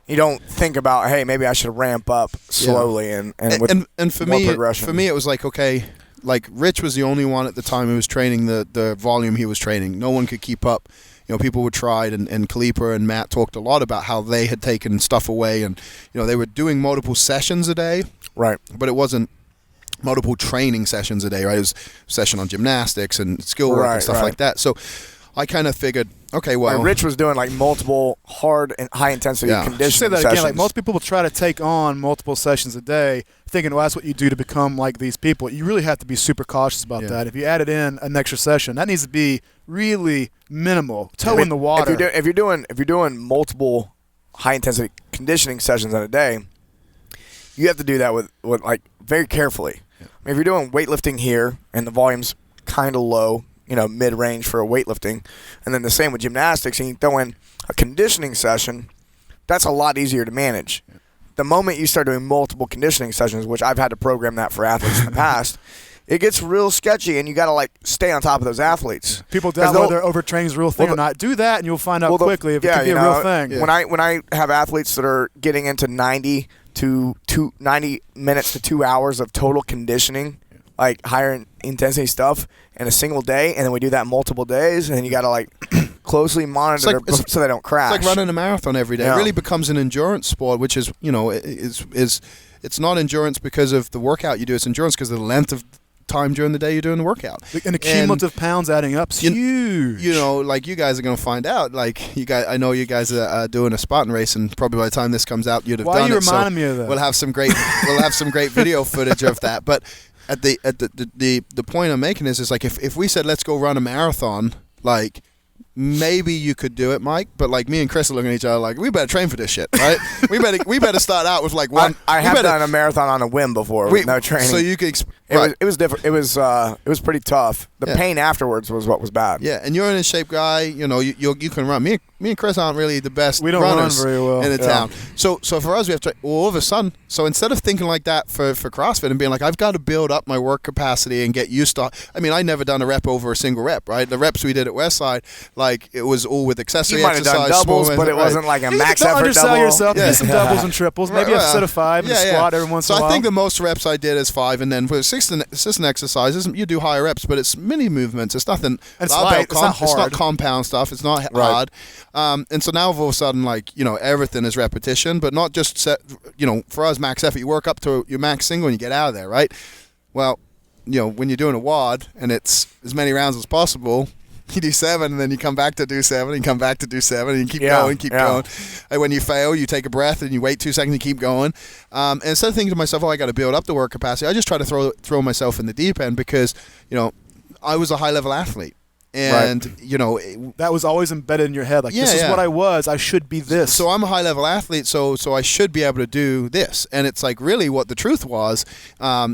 You don't think about, hey, maybe I should ramp up slowly and for more me, progression. For me, it was like, okay, like Rich was the only one at the time who was training the volume he was training. No one could keep up. People were tried, and Kalipa and Matt talked a lot about how they had taken stuff away, and they were doing multiple sessions a day, right? But it wasn't multiple training sessions a day, right? It was a session on gymnastics and skill work and stuff like that. So I kind of figured, okay, well, like Rich was doing like multiple hard and high intensity conditioning Say that sessions. again. Like, most people try to take on multiple sessions a day, thinking, well, that's what you do to become like these people. You really have to be super cautious about that. If you added in an extra session, that needs to be really minimal, toe in the water. If you're doing multiple high intensity conditioning sessions in a day, you have to do that with like very carefully. I mean, if you're doing weightlifting here and the volume's kind of low, mid-range for a weightlifting, and then the same with gymnastics, and you throw in a conditioning session, that's a lot easier to manage. The moment you start doing multiple conditioning sessions, which I've had to program that for athletes in the past, it gets real sketchy, and you got to like stay on top of those athletes. People doubt whether overtraining is a real thing or not. Do that, and you'll find out quickly if it can be a real thing. Yeah. When I have athletes that are getting into 90 minutes to 2 hours of total conditioning, like higher intensity stuff in a single day, and then we do that multiple days, and then you got to like closely monitor so they don't crash. It's like running a marathon every day. Yeah. It really becomes an endurance sport, which is, it's not endurance because of the workout you do. It's endurance because of the length of time during the day you're doing the workout. And the cumulative pounds adding up is huge. Like you guys are going to find out. Like you guys, I know you guys are doing a Spartan race, and probably by the time this comes out, you'd have done it. Why are you reminding me of that? We'll have some great video footage of that. But at the point I'm making is like if we said let's go run a marathon, like maybe you could do it, Mike, but like me and Chris are looking at each other like we better train for this shit, right? we better start out with like one. I have done a marathon on a whim before with no training. So you could. It was different. It was pretty tough. The pain afterwards was what was bad. Yeah, and you're an in shape guy. You can run. Me and Chris aren't really the best. We don't runners run very well in the town. So for us, we have to all of a sudden. So instead of thinking like that for CrossFit and being like, I've got to build up my work capacity and get used to. I mean, I never done a rep over a single rep, right? The reps we did at Westside, like it was all with accessory You might have exercise. done doubles, but it wasn't like a max effort undersell double. yourself. Do some doubles and triples. Maybe a set of 5 and a squat every once in a while. So I think the most reps I did is 5, and then for assistant exercises, you do higher reps, but it's mini movements. It's nothing. It's light. It's not hard. It's not compound stuff. It's not hard. And so now all of a sudden, like everything is repetition, but not just set. For us, max effort. You work up to your max single and you get out of there, right? Well, when you're doing a WOD and it's as many rounds as possible. You do 7, and then you come back to do 7, and you come back to do 7, and you keep going. And when you fail, you take a breath, and you wait 2 seconds, and keep going. And instead of thinking to myself, I got to build up the work capacity, I just try to throw myself in the deep end because, I was a high-level athlete. And, that was always embedded in your head. Like, this is what I was. I should be this. So I'm a high-level athlete, so I should be able to do this. And it's like really what the truth was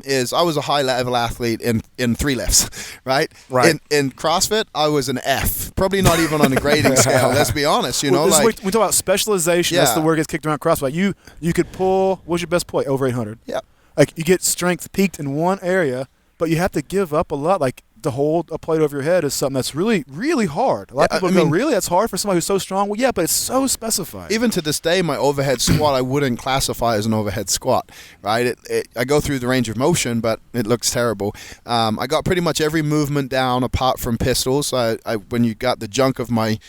is I was a high-level athlete in 3 lifts, right? Right. In CrossFit, I was an F. Probably not even on a grading scale, let's be honest. We talk about specialization. That's the word gets kicked around CrossFit. You could pull, what's your best point? Over 800. Yeah. Like, you get strength peaked in one area, but you have to give up a lot. Like, to hold a plate over your head is something that's really, really hard. A lot of people go, really? That's hard for somebody who's so strong? Well, yeah, but it's so specified. Even to this day, my overhead squat, I wouldn't classify as an overhead squat, right? I go through the range of motion, but it looks terrible. I got pretty much every movement down apart from pistols. When you got the junk of my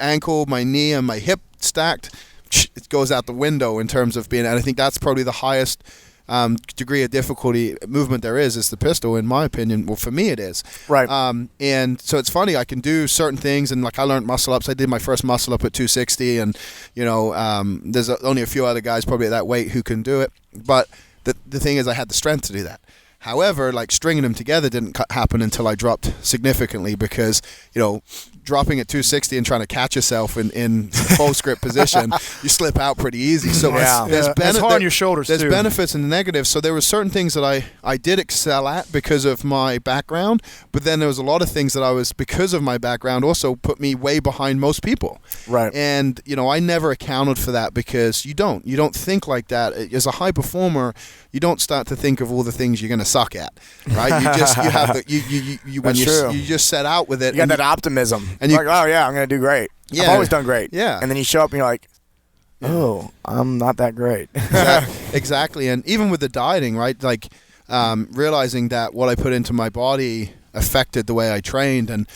ankle, my knee, and my hip stacked, it goes out the window in terms of being, and I think that's probably the highest degree of difficulty movement there is the pistol, in my opinion. Well, for me it is. Right. And so it's funny, I can do certain things, and like I learned muscle ups. I did my first muscle up at 260, and there's only a few other guys probably at that weight who can do it. But the thing is, I had the strength to do that. However, like stringing them together didn't happen until I dropped significantly because, dropping at 260 and trying to catch yourself in full script position, you slip out pretty easy. So it's hard on your shoulders There's too. benefits and negatives. So there were certain things that I did excel at because of my background, but then there was a lot of things that I was, because of my background, also put me way behind most people. Right. And, I never accounted for that because you don't think like that. As a high performer, you don't start to think of all the things you're going to suck at, right? You just set out with it. You got that optimism. And you're like, oh yeah, I'm going to do great. Yeah. I've always done great. Yeah. And then you show up and you're like, oh, I'm not that great. Exactly. And even with the dieting, right? Like realizing that what I put into my body affected the way I trained, and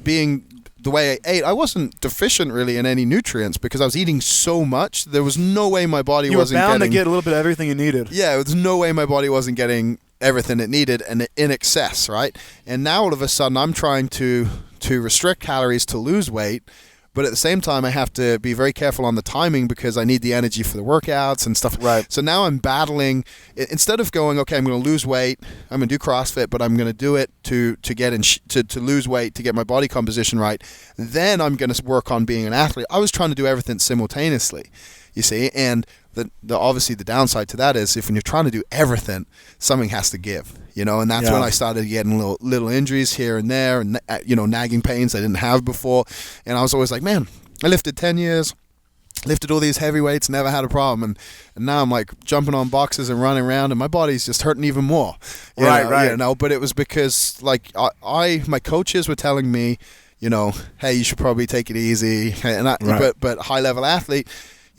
being the way I ate, I wasn't deficient really in any nutrients because I was eating so much. There was no way my body wasn't getting... You were bound to get a little bit of everything you needed. Yeah, there's no way my body wasn't getting everything it needed and in excess, right? And now all of a sudden I'm trying to restrict calories to lose weight, but at the same time I have to be very careful on the timing because I need the energy for the workouts and stuff. Right. So now I'm battling, instead of going, okay, I'm going to lose weight, I'm going to do CrossFit, but I'm going to do it to get to lose weight, to get my body composition right. Then I'm going to work on being an athlete. I was trying to do everything simultaneously, you see, and obviously the downside to that is if when you're trying to do everything, something has to give, and that's when I started getting little injuries here and there, and nagging pains I didn't have before, and I was always like, man, I lifted 10 years, lifted all these heavy weights, never had a problem, and now I'm like jumping on boxes and running around, and my body's just hurting even more. Right. But it was because like my coaches were telling me, hey, you should probably take it easy, but high level athlete,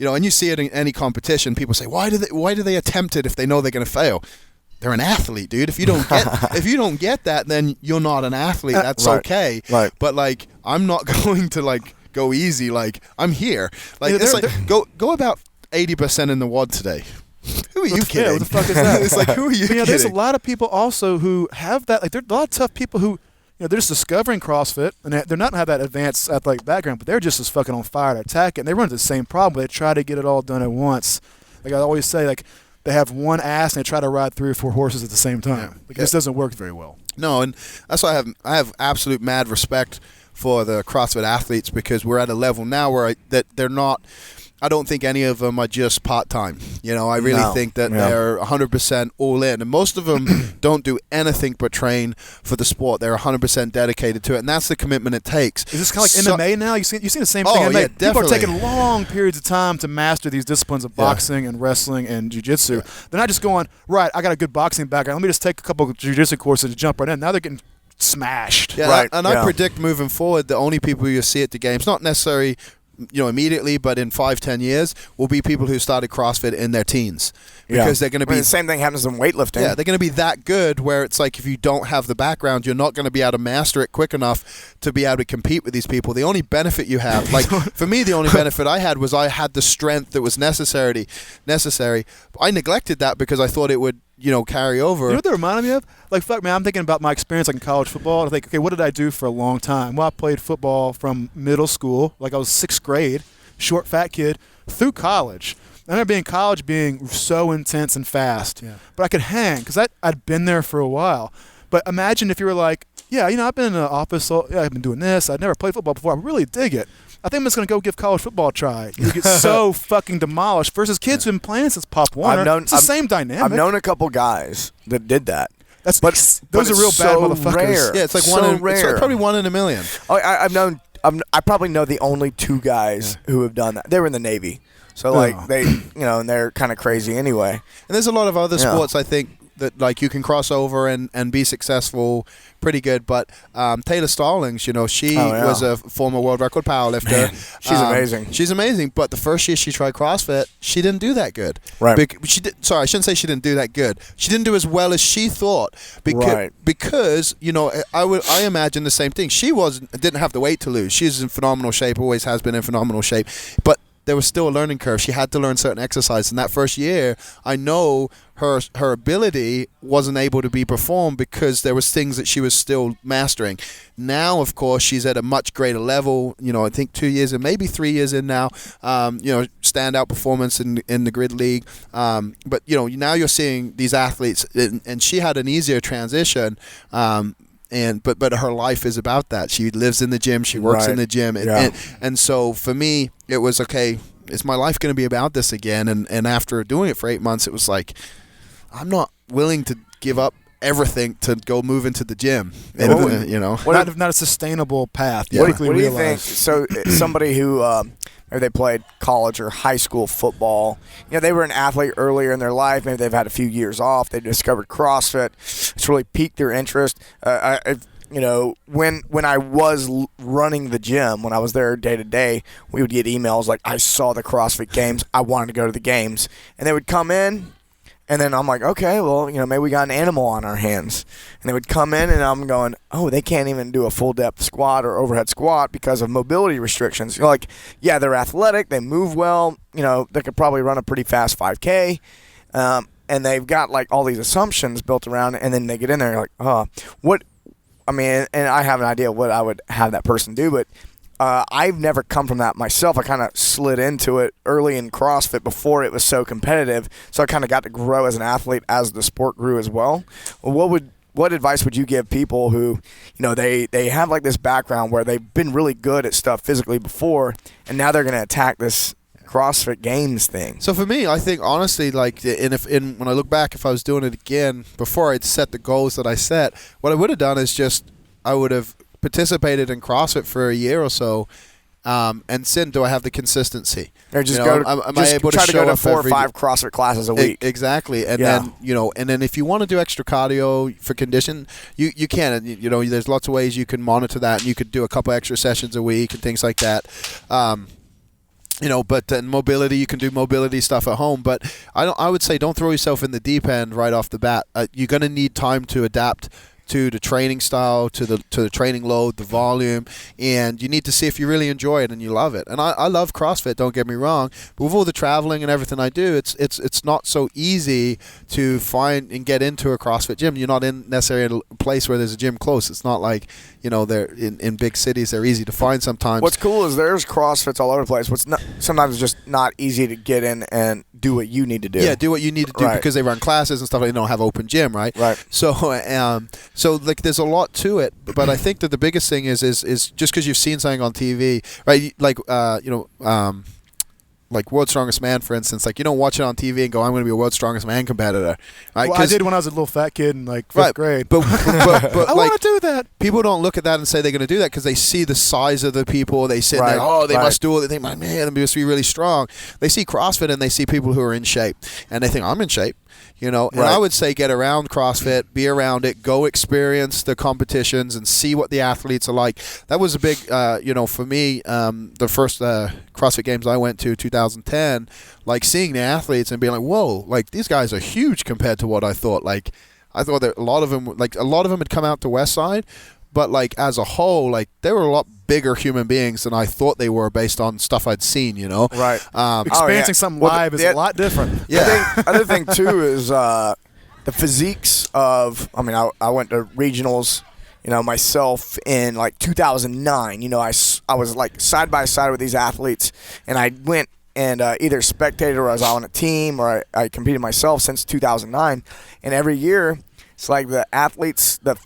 and you see it in any competition. People say, why do they attempt it if they know they're going to fail? They're an athlete, dude. If you don't get that, then you're not an athlete. That's okay. Right. But like, I'm not going to like go easy. Like, I'm here. Like, it's like go about 80% in the WOD today. Who are you kidding? Yeah, what the fuck is that? It's like, who are you kidding? There's a lot of people also who have that. Like, there are a lot of tough people who, they're just discovering CrossFit, and they're not have that advanced athletic background, but they're just as fucking on fire to attack it. And they run into the same problem. They try to get it all done at once. Like I always say, like, they have one ass and they try to ride 3 or 4 horses at the same time. Like, this doesn't work very well. No, and that's why I have absolute mad respect for the CrossFit athletes, because we're at a level now where they're not. I don't think any of them are just part-time. I really think that they're 100% all in. And most of them don't do anything but train for the sport. They're 100% dedicated to it. And that's the commitment it takes. Is this kind of like MMA now? You see the same thing in MMA. Yeah, People definitely. are taking long periods of time to master these disciplines of boxing and wrestling and jiu-jitsu. They're not just going, right, I got a good boxing background. Let me just take a couple of jiu-jitsu courses to jump right in. Now they're getting smashed. Yeah, right. And I predict moving forward, the only people you see at the games, not necessarily immediately, but in 5-10 years, will be people who started CrossFit in their teens, because they're going to be the same thing happens in weightlifting. Yeah, they're going to be that good where it's like, if you don't have the background, you're not going to be able to master it quick enough to be able to compete with these people. The only benefit you have, like for me, the only benefit I had was I had the strength that was necessary. I neglected that because I thought it would carry over. You know what that reminded me of? Like, fuck, man, I'm thinking about my experience like in college football. I think, okay, what did I do for a long time? Well, I played football from middle school, like I was 6th grade, short, fat kid, through college. I remember college being so intense and fast. Yeah. But I could hang because I'd been there for a while. But imagine if you were like, I've been in the office, I've been doing this. I'd never played football before. I really dig it. I think I'm just going to go give college football a try. You get so fucking demolished versus kids who've been playing since Pop Warner. It's the same dynamic. I've known a couple guys that did that. Those are real bad so motherfuckers. Rare. Yeah, it's like rare. It's like probably 1 in a million. Oh, I probably know the only 2 guys who have done that. They were in the Navy. So, and they're kind of crazy anyway. And there's a lot of other sports, I think, that like you can cross over and be successful pretty good. But Taylor Stallings, she was a former world record powerlifter. Man, she's amazing. She's amazing. But the first year she tried CrossFit, she didn't do that good. Right. Sorry, I shouldn't say she didn't do that good. She didn't do as well as she thought. Because I imagine the same thing. She didn't have the weight to lose. She's in phenomenal shape, always has been in phenomenal shape. But there was still a learning curve. She had to learn certain exercises. In that first year, I know her ability wasn't able to be performed because there was things that she was still mastering. Now, of course, she's at a much greater level. I think 2 years in, maybe 3 years in now. Standout performance in the grid league. But now you're seeing these athletes, and she had an easier transition. But her life is about that. She lives in the gym. She works in the gym. And so for me, it was, okay, is my life going to be about this again? And after doing it for 8 months, it was like, I'm not willing to give up everything to go move into the gym. And, not a sustainable path. Yeah. What do you think? So somebody who maybe they played college or high school football, they were an athlete earlier in their life. Maybe they've had a few years off. They discovered CrossFit. It's really piqued their interest. When I was running the gym, when I was there day to day, we would get emails like, I saw the CrossFit Games. I wanted to go to the games. And they would come in. And then I'm like, okay, well, maybe we got an animal on our hands. And they would come in, and I'm going, oh, they can't even do a full-depth squat or overhead squat because of mobility restrictions. You're like, yeah, they're athletic, they move well, they could probably run a pretty fast 5K. And they've got, like, all these assumptions built around it, and then they get in there, and you're like, and I have an idea what I would have that person do, but I've never come from that myself. I kind of slid into it early in CrossFit before it was so competitive, so I kind of got to grow as an athlete as the sport grew as well. What advice would you give people who, they have like this background where they've been really good at stuff physically before, and now they're going to attack this CrossFit Games thing? So for me, I think honestly, like, when I look back, if I was doing it again before I'd set the goals that I set, what I would have done is I would have participated in CrossFit for a year or so And sin, do I have the consistency? Or just You know, go. am I able to try to show go to up 4 or every 5 CrossFit classes a week. Exactly, and Yeah. then and then if you want to do extra cardio for condition, you can. And, there's lots of ways you can monitor that, and you could do a couple extra sessions a week and things like that. But in mobility, you can do mobility stuff at home. But I would say don't throw yourself in the deep end right off the bat. You're going to need time to adapt to the training style, to the training load, the volume, and you need to see if you really enjoy it and you love it. And I love CrossFit, don't get me wrong, but with all the traveling and everything I do, it's not so easy to find and get into a CrossFit gym. You're not necessarily in a place where there's a gym close. It's not like they're in big cities. They're easy to find sometimes. What's cool is there's CrossFits all over the place. Sometimes it's just not easy to get in and do what you need to do. Yeah, do what you need to do Right. because they run classes and stuff. They don't have open gym, right? Right. So like there's a lot to it, but I think that the biggest thing is just because you've seen something on TV, right? Like World's Strongest Man, for instance. Like you don't watch it on TV and go, I'm going to be a World's Strongest Man competitor, right? Well, I did when I was a little fat kid in like fifth grade. But I like, want to do that. people don't look at that and say they're going to do that because they see the size of the people. They sit there, they must do it. They think, man, they must be really strong. They see CrossFit and they see people who are in shape, and they think, I'm in shape. And I would say get around CrossFit, be around it, go experience the competitions and see what the athletes are like. That was a big, for me, the first CrossFit Games I went to, 2010, like seeing the athletes and being like, whoa, like these guys are huge compared to what I thought. Like I thought that a lot of them had come out to Westside, but like as a whole, like they were a lot bigger human beings than I thought they were based on stuff I'd seen, Right. Experiencing something live is a lot different. Yeah. Other thing too is the physiques of. I mean, I went to regionals, myself in like 2009. I was like side by side with these athletes, and I went and either spectated or I was on a team or I competed myself since 2009. And every year, it's like the athletes, the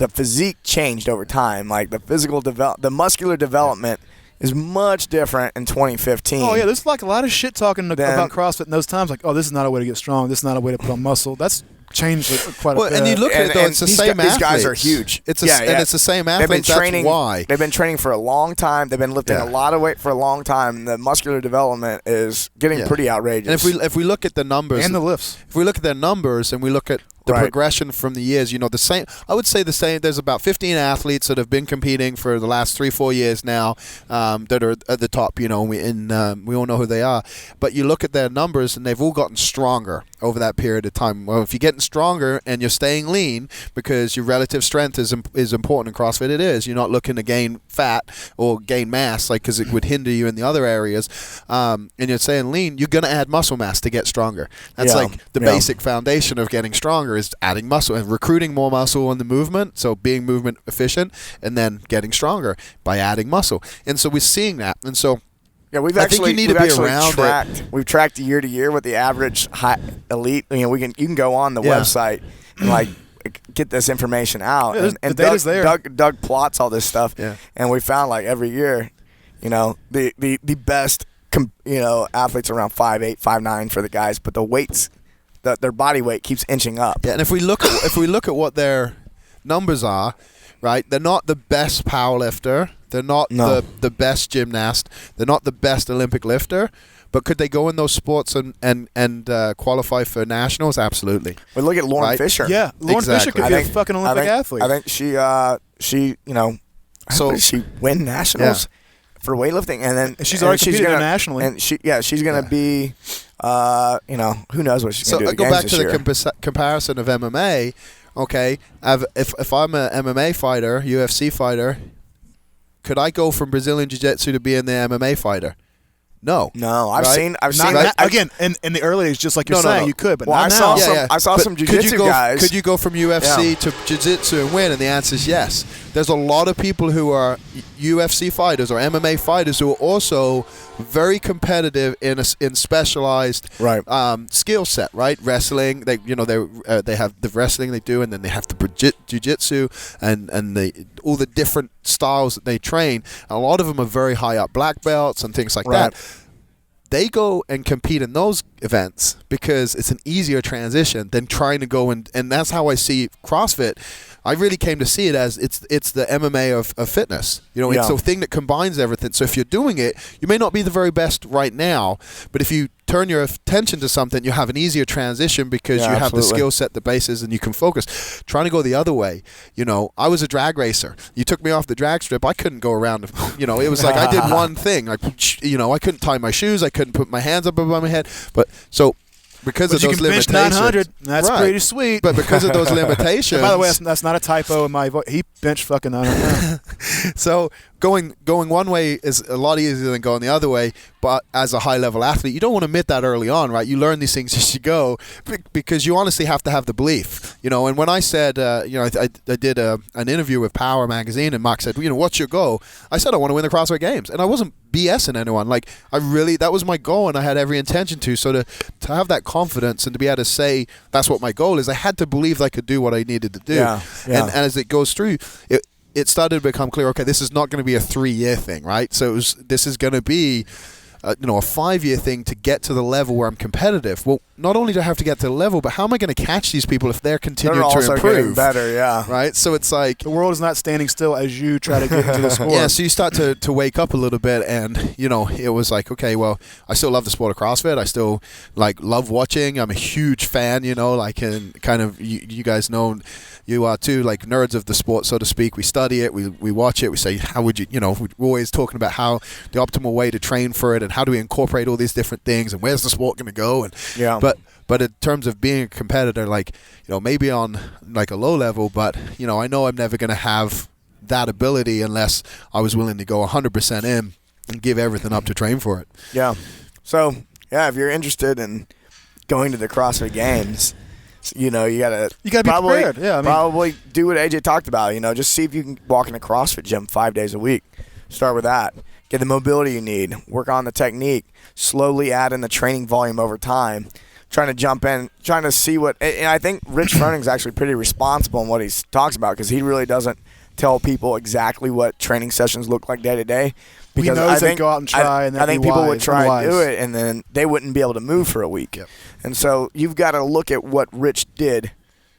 physique changed over time. Like the muscular development is much different in 2015. Oh yeah, there's like a lot of shit talking about CrossFit in those times. Like, oh, this is not a way to get strong. This is not a way to put on muscle. That's changed quite a bit. And you look at it though, it's the same athletes. These guys are huge. And it's the same athletes. That's why they've been training for a long time. They've been lifting a lot of weight for a long time. And the muscular development is getting pretty outrageous. And if we look at the numbers and the lifts, if we look at their numbers and we look at the progression from the years, the same. I would say the same. There's about 15 athletes that have been competing for the last 3-4 years now that are at the top. We all know who they are. But you look at their numbers and they've all gotten stronger over that period of time. Well, if you're getting stronger and you're staying lean, because your relative strength is important in CrossFit, it is. You're not looking to gain fat or gain mass, because it would hinder you in the other areas. And you're staying lean, you're going to add muscle mass to get stronger. That's like the basic foundation of getting stronger is adding muscle and recruiting more muscle in the movement. So being movement efficient and then getting stronger by adding muscle. And so we're seeing that. And so we've tracked year to year with the average high elite. You can go on the website and get this information out. And the data's there. Doug plots all this stuff. Yeah. And we found every year, the best athletes around 5'8", 5'9" for the guys, but the weights, their body weight keeps inching up. Yeah, and if we look at what their numbers are, right? They're not the best powerlifter. They're not the best gymnast. They're not the best Olympic lifter. But could they go in those sports and qualify for nationals? Absolutely. We look at Lauren Fisher. Yeah, Lauren Fisher could be a fucking Olympic athlete. I think she she win nationals for weightlifting, and then she's already competed internationally. And she's gonna be, who knows what she's gonna do. So I go back to the comparison of MMA. Okay, if I'm a MMA fighter, UFC fighter, could I go from Brazilian Jiu-Jitsu to being the MMA fighter? No. I've seen again in the early days, just like you're saying, you could, but not now. I saw But some jiu-jitsu guys. Could you go from UFC to jiu-jitsu and win? And the answer is yes. There's a lot of people who are UFC fighters or MMA fighters who are also very competitive in specialized skill set. Right, wrestling. They have the wrestling they do, and then they have the jiu-jitsu and all the different styles that they train. And a lot of them are very high up black belts and things like that. They go and compete in those events because it's an easier transition than trying to go and that's how I see CrossFit. I really came to see it as it's the MMA of fitness. You know, it's the thing that combines everything. So if you're doing it, you may not be the very best right now, but if you turn your attention to something, you have an easier transition because you have the skill set, the basis, and you can focus. Trying to go the other way, you know, I was a drag racer. You took me off the drag strip, I couldn't go around. You know, it was like I did one thing. I couldn't tie my shoes, I couldn't put my hands up above my head. But so because of those limitations, you can bench 900. That's pretty sweet. But because of those limitations, and by the way, that's not a typo in my voice. He benched fucking 900. So going one way is a lot easier than going the other way. But as a high level athlete, you don't want to admit that early on, right? You learn these things as you go because you honestly have to have the belief, you know. And when I said, I did an interview with Power magazine, and Mark said, you know, what's your goal? I said I want to win the CrossFit Games, and I wasn't BSing anyone. Like that was my goal, and I had every intention to. So to have that confidence and to be able to say that's what my goal is, I had to believe that I could do what I needed to do. Yeah. And as it goes through, it started to become clear. Okay, this is not going to be a 3-year thing, right? So this is going to be a 5-year thing to get to the level where I'm competitive. Well, not only do I have to get to the level, but how am I going to catch these people if they're continuing to improve? Getting better, yeah. Right? So it's like the world is not standing still as you try to get into the sport. Yeah, so you start to wake up a little bit, and you know, it was like, okay, well, I still love the sport of CrossFit. I still love watching. I'm a huge fan, you know, like, and kind of you guys know, you are too, like nerds of the sport, so to speak. We study it, we watch it, we say, how would you know, we're always talking about how the optimal way to train for it and how do we incorporate all these different things and where's the sport going to go. And but in terms of being a competitor, like, you know, maybe on like a low level, but you know, I know I'm never going to have that ability unless I was willing to go 100% in and give everything up to train for it. Yeah. So yeah, if you're interested in going to the CrossFit Games, you know, you gotta be prepared. Yeah, I mean, probably do what AJ talked about. You know, just see if you can walk in a CrossFit gym 5 days a week. Start with that. Get the mobility you need. Work on the technique. Slowly add in the training volume over time. Trying to jump in, trying to see what. And I think Rich Froning's actually pretty responsible in what he talks about because he really doesn't tell people exactly what training sessions look like day to day. Because he knows they go out and try, and I think people would try and do it, and then they wouldn't be able to move for a week. Yep. And so you've got to look at what Rich did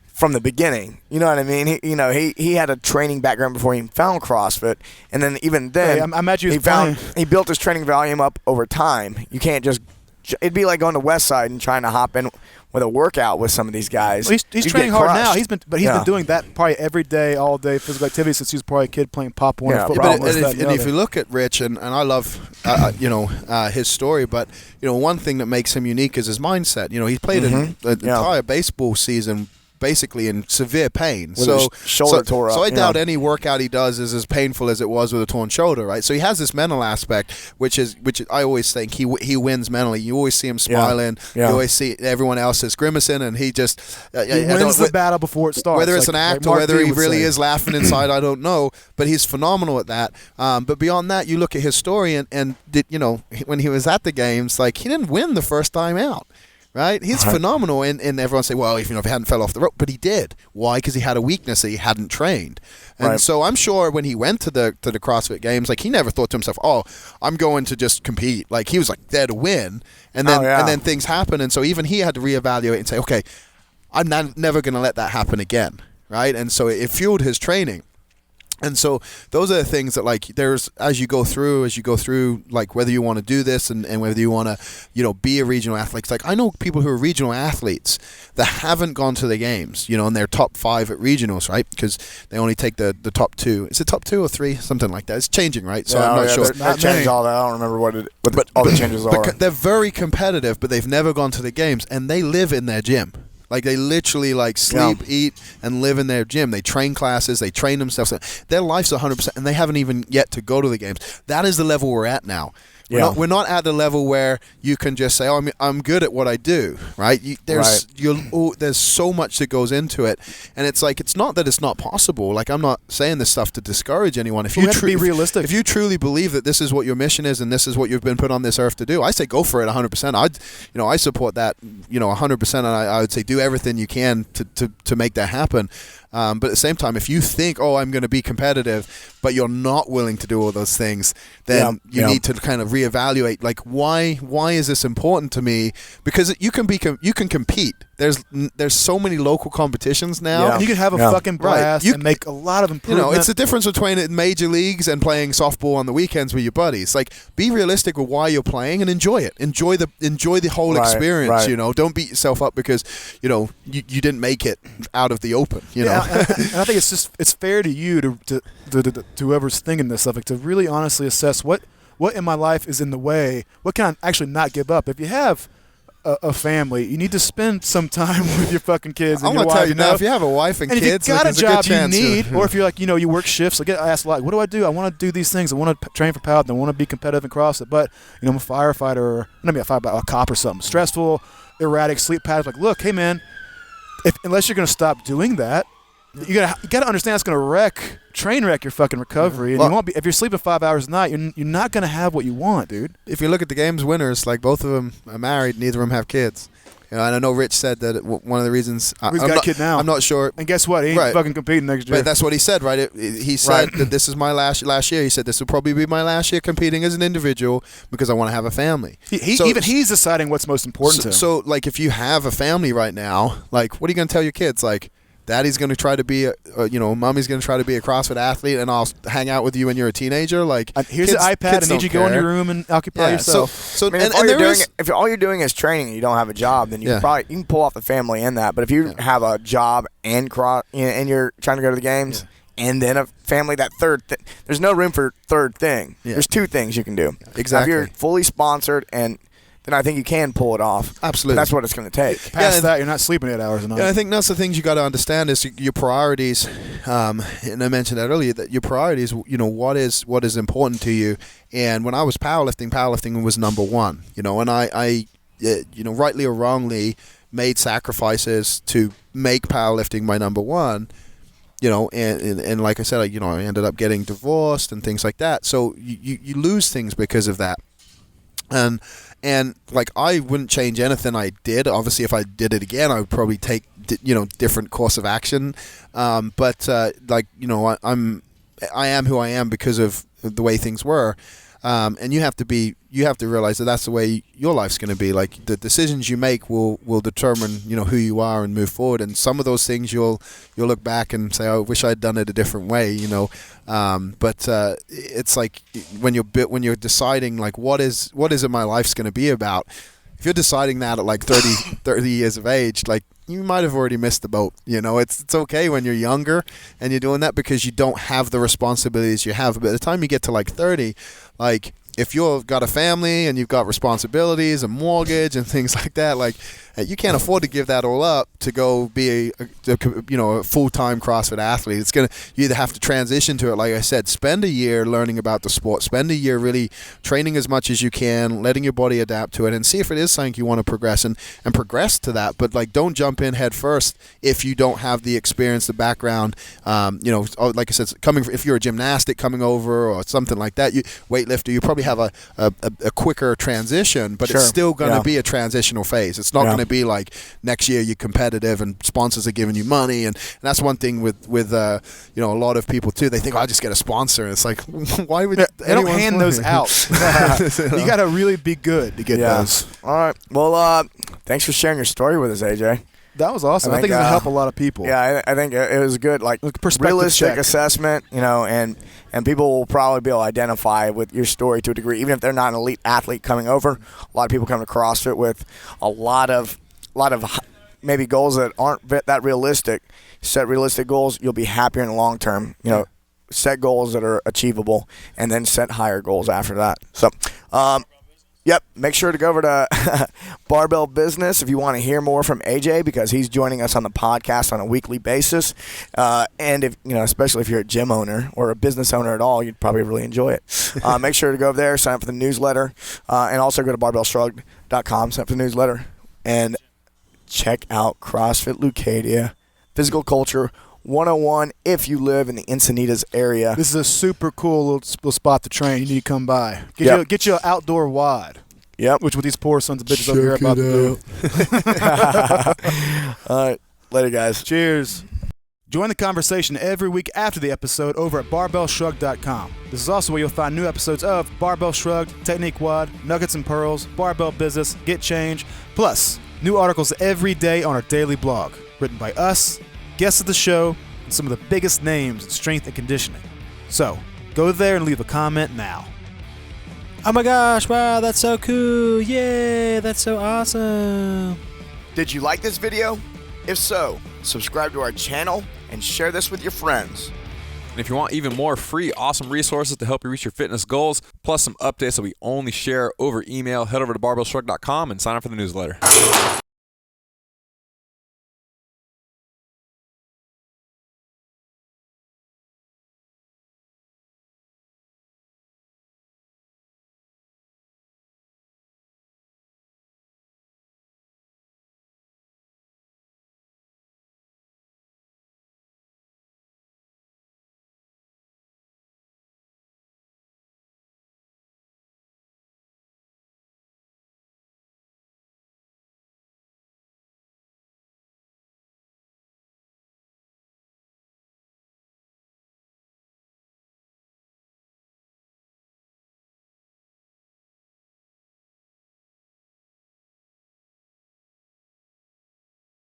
from the beginning. You know what I mean? He had a training background before he found CrossFit, and then even then, I imagine he built his training volume up over time. You can't just. It'd be like going to Westside and trying to hop in with a workout with some of these guys. Well, he's training hard now. He's been doing that probably every day, all day, physical activity since he was probably a kid playing Pop Warner football. But if you look at Rich, and I love his story, but you know, one thing that makes him unique is his mindset. You know, he played an entire baseball season basically in severe pain. With his shoulder tore up. So I doubt any workout he does is as painful as it was with a torn shoulder, right? So he has this mental aspect, which I always think he wins mentally. You always see him smiling. Yeah. You always see everyone else is grimacing, and he just he wins the battle before it starts. Whether it's an act or whether he really is laughing inside, I don't know. But he's phenomenal at that. But beyond that, you look at his story, and you know, when he was at the games, like, he didn't win the first time out. Right? He's phenomenal, and everyone say, well, if he hadn't fell off the rope, but he did. Why? Because he had a weakness that he hadn't trained. And so I'm sure when he went to the CrossFit Games, like, he never thought to himself, oh, I'm going to just compete. Like, he was like there to win, and then things happen, and so even he had to reevaluate and say, okay, I'm never going to let that happen again, right? And so it fueled his training. And so those are the things that, like, there's, as you go through, like, whether you want to do this and whether you want to, you know, be a regional athlete. It's like, I know people who are regional athletes that haven't gone to the games, you know, and they're top 5 at regionals, right? Because they only take the top 2. Is it top 2 or 3? Something like that. It's changing, right? So I'm not sure. They changed all that. I don't remember what all the changes are. They're very competitive, but they've never gone to the games, and they live in their gym. Like, they literally, like, sleep, eat, and live in their gym. They train classes. They train themselves. Their life's 100%, and they haven't even yet to go to the games. That is the level we're at now. We're not at the level where you can just say, oh, I'm good at what I do, right? There's so much that goes into it, and it's like, it's not that it's not possible. Like, I'm not saying this stuff to discourage anyone. If you have to be realistic. If you truly believe that this is what your mission is and this is what you've been put on this earth to do, I say go for it 100%. I support that, 100%, and I would say do everything you can to make that happen. But at the same time, if you think, oh, I'm going to be competitive, but you're not willing to do all those things, then you need to kind of reevaluate, like, why is this important to me? Because you can compete. There's so many local competitions now. Yeah. And you can have a fucking blast You- and make a lot of improvement. It's the difference between major leagues and playing softball on the weekends with your buddies. Like, be realistic with why you're playing and enjoy it. Enjoy the whole experience. Right. Don't beat yourself up because you didn't make it out of the open. And I think it's fair to you to whoever's thinking this stuff, like, to really honestly assess what in my life is in the way. What can I actually not give up? If you have a family, you need to spend some time with your fucking kids. And I'm your gonna tell wife, you now, if you have a wife and kids, if you got there's a job good chance you need, or if you're like, you work shifts. Like, I ask a lot, what do I do? I want to do these things. I want to train for powerlifting. I want to be competitive in CrossFit, but I'm a firefighter, or not a firefighter, a cop or something. Stressful, erratic sleep patterns. Like, look, hey man, unless you're gonna stop doing that, you gotta understand it's gonna train wreck your fucking recovery, and you won't be. If you're sleeping 5 hours a night, you're not gonna have what you want, dude. If you look at the game's winners, like, both of them are married, neither of them have kids. And I know Rich said that one of the reasons. He's got a kid now. I'm not sure. And guess what? He ain't fucking competing next year. But that's what he said, right? He said that this is my last year. He said this will probably be my last year competing as an individual because I want to have a family. Even he's deciding what's most important to him. So, like, if you have a family right now, like, what are you going to tell your kids? Like, Daddy's going to try to be, Mommy's going to try to be a CrossFit athlete, and I'll hang out with you when you're a teenager. Like, here's the iPad. I need you to go in your room and occupy yourself. So, if all you're doing is training and you don't have a job, then you can pull off the family in that. But if you have a job and and you're trying to go to the games, and then a family, that third thing, there's no room for third thing. Yeah. There's two things you can do. Exactly. If you're fully sponsored, and then I think you can pull it off. Absolutely. But that's what it's going to take. Past that, you're not sleeping 8 hours a night. Yeah, I think that's the things you got to understand is your priorities. And I mentioned that earlier, that your priorities, what is important to you. And when I was powerlifting was number one. And I rightly or wrongly, made sacrifices to make powerlifting my number one. And like I said, I ended up getting divorced and things like that. So you lose things because of that. And like, I wouldn't change anything I did. Obviously, if I did it again, I would probably take different course of action. But I am who I am because of the way things were. And you have to realize that that's the way your life's going to be. Like, the decisions you make will determine who you are and move forward. And some of those things you'll look back and say, "Oh, I wish I'd done it a different way." But it's like when you're deciding, like, what is it my life's going to be about. If you're deciding that at like 30 years of age, like, you might have already missed the boat. It's okay when you're younger and you're doing that because you don't have the responsibilities you have. But by the time you get to like 30, like, if you've got a family and you've got responsibilities and mortgage and things like that, like, you can't afford to give that all up to go be a full-time CrossFit athlete. You either have to transition to it, like I said, spend a year learning about the sport, spend a year really training as much as you can, letting your body adapt to it, and see if it is something you want to progress and progress to that. But, like, don't jump in head first if you don't have the experience, the background. Like I said, if you're a gymnastic coming over or something like that, weightlifter, you probably have a quicker transition, but it's still going to be a transitional phase. It's not going to be like next year you're competitive and sponsors are giving you money, and that's one thing with a lot of people too. They think, I'll just get a sponsor, and it's like, why would they don't hand those out? You got to really be good to get those. All right. Well, thanks for sharing your story with us, AJ. That was awesome. I think it's going to help a lot of people. Yeah, I think it was good. Like, realistic assessment, and people will probably be able to identify with your story to a degree, even if they're not an elite athlete coming over. A lot of people come to CrossFit with a lot of maybe goals that aren't that realistic. Set realistic goals, you'll be happier in the long term. Set goals that are achievable, and then set higher goals after that. So, yep, make sure to go over to Barbell Business if you want to hear more from AJ, because he's joining us on the podcast on a weekly basis. And if especially if you're a gym owner or a business owner at all, you'd probably really enjoy it. Make sure to go over there, sign up for the newsletter, and also go to barbellshrugged.com, sign up for the newsletter, and check out CrossFit Leucadia, Physical Culture 101 if you live in the Encinitas area. This is a super cool little spot to train. You need to come by. Get you an outdoor wad. Yep. Which what these poor sons of bitches over here are about to do. All right. Later, guys. Cheers. Join the conversation every week after the episode over at barbellshrugged.com. This is also where you'll find new episodes of Barbell Shrugged, Technique Wad, Nuggets and Pearls, Barbell Business, Get Change, plus new articles every day on our daily blog, written by us, guests of the show, and some of the biggest names in strength and conditioning. So, go there and leave a comment now. Oh my gosh, wow, that's so cool. Yay, that's so awesome. Did you like this video? If so, subscribe to our channel and share this with your friends. And if you want even more free, awesome resources to help you reach your fitness goals, plus some updates that we only share over email, head over to barbellshrugged.com and sign up for the newsletter.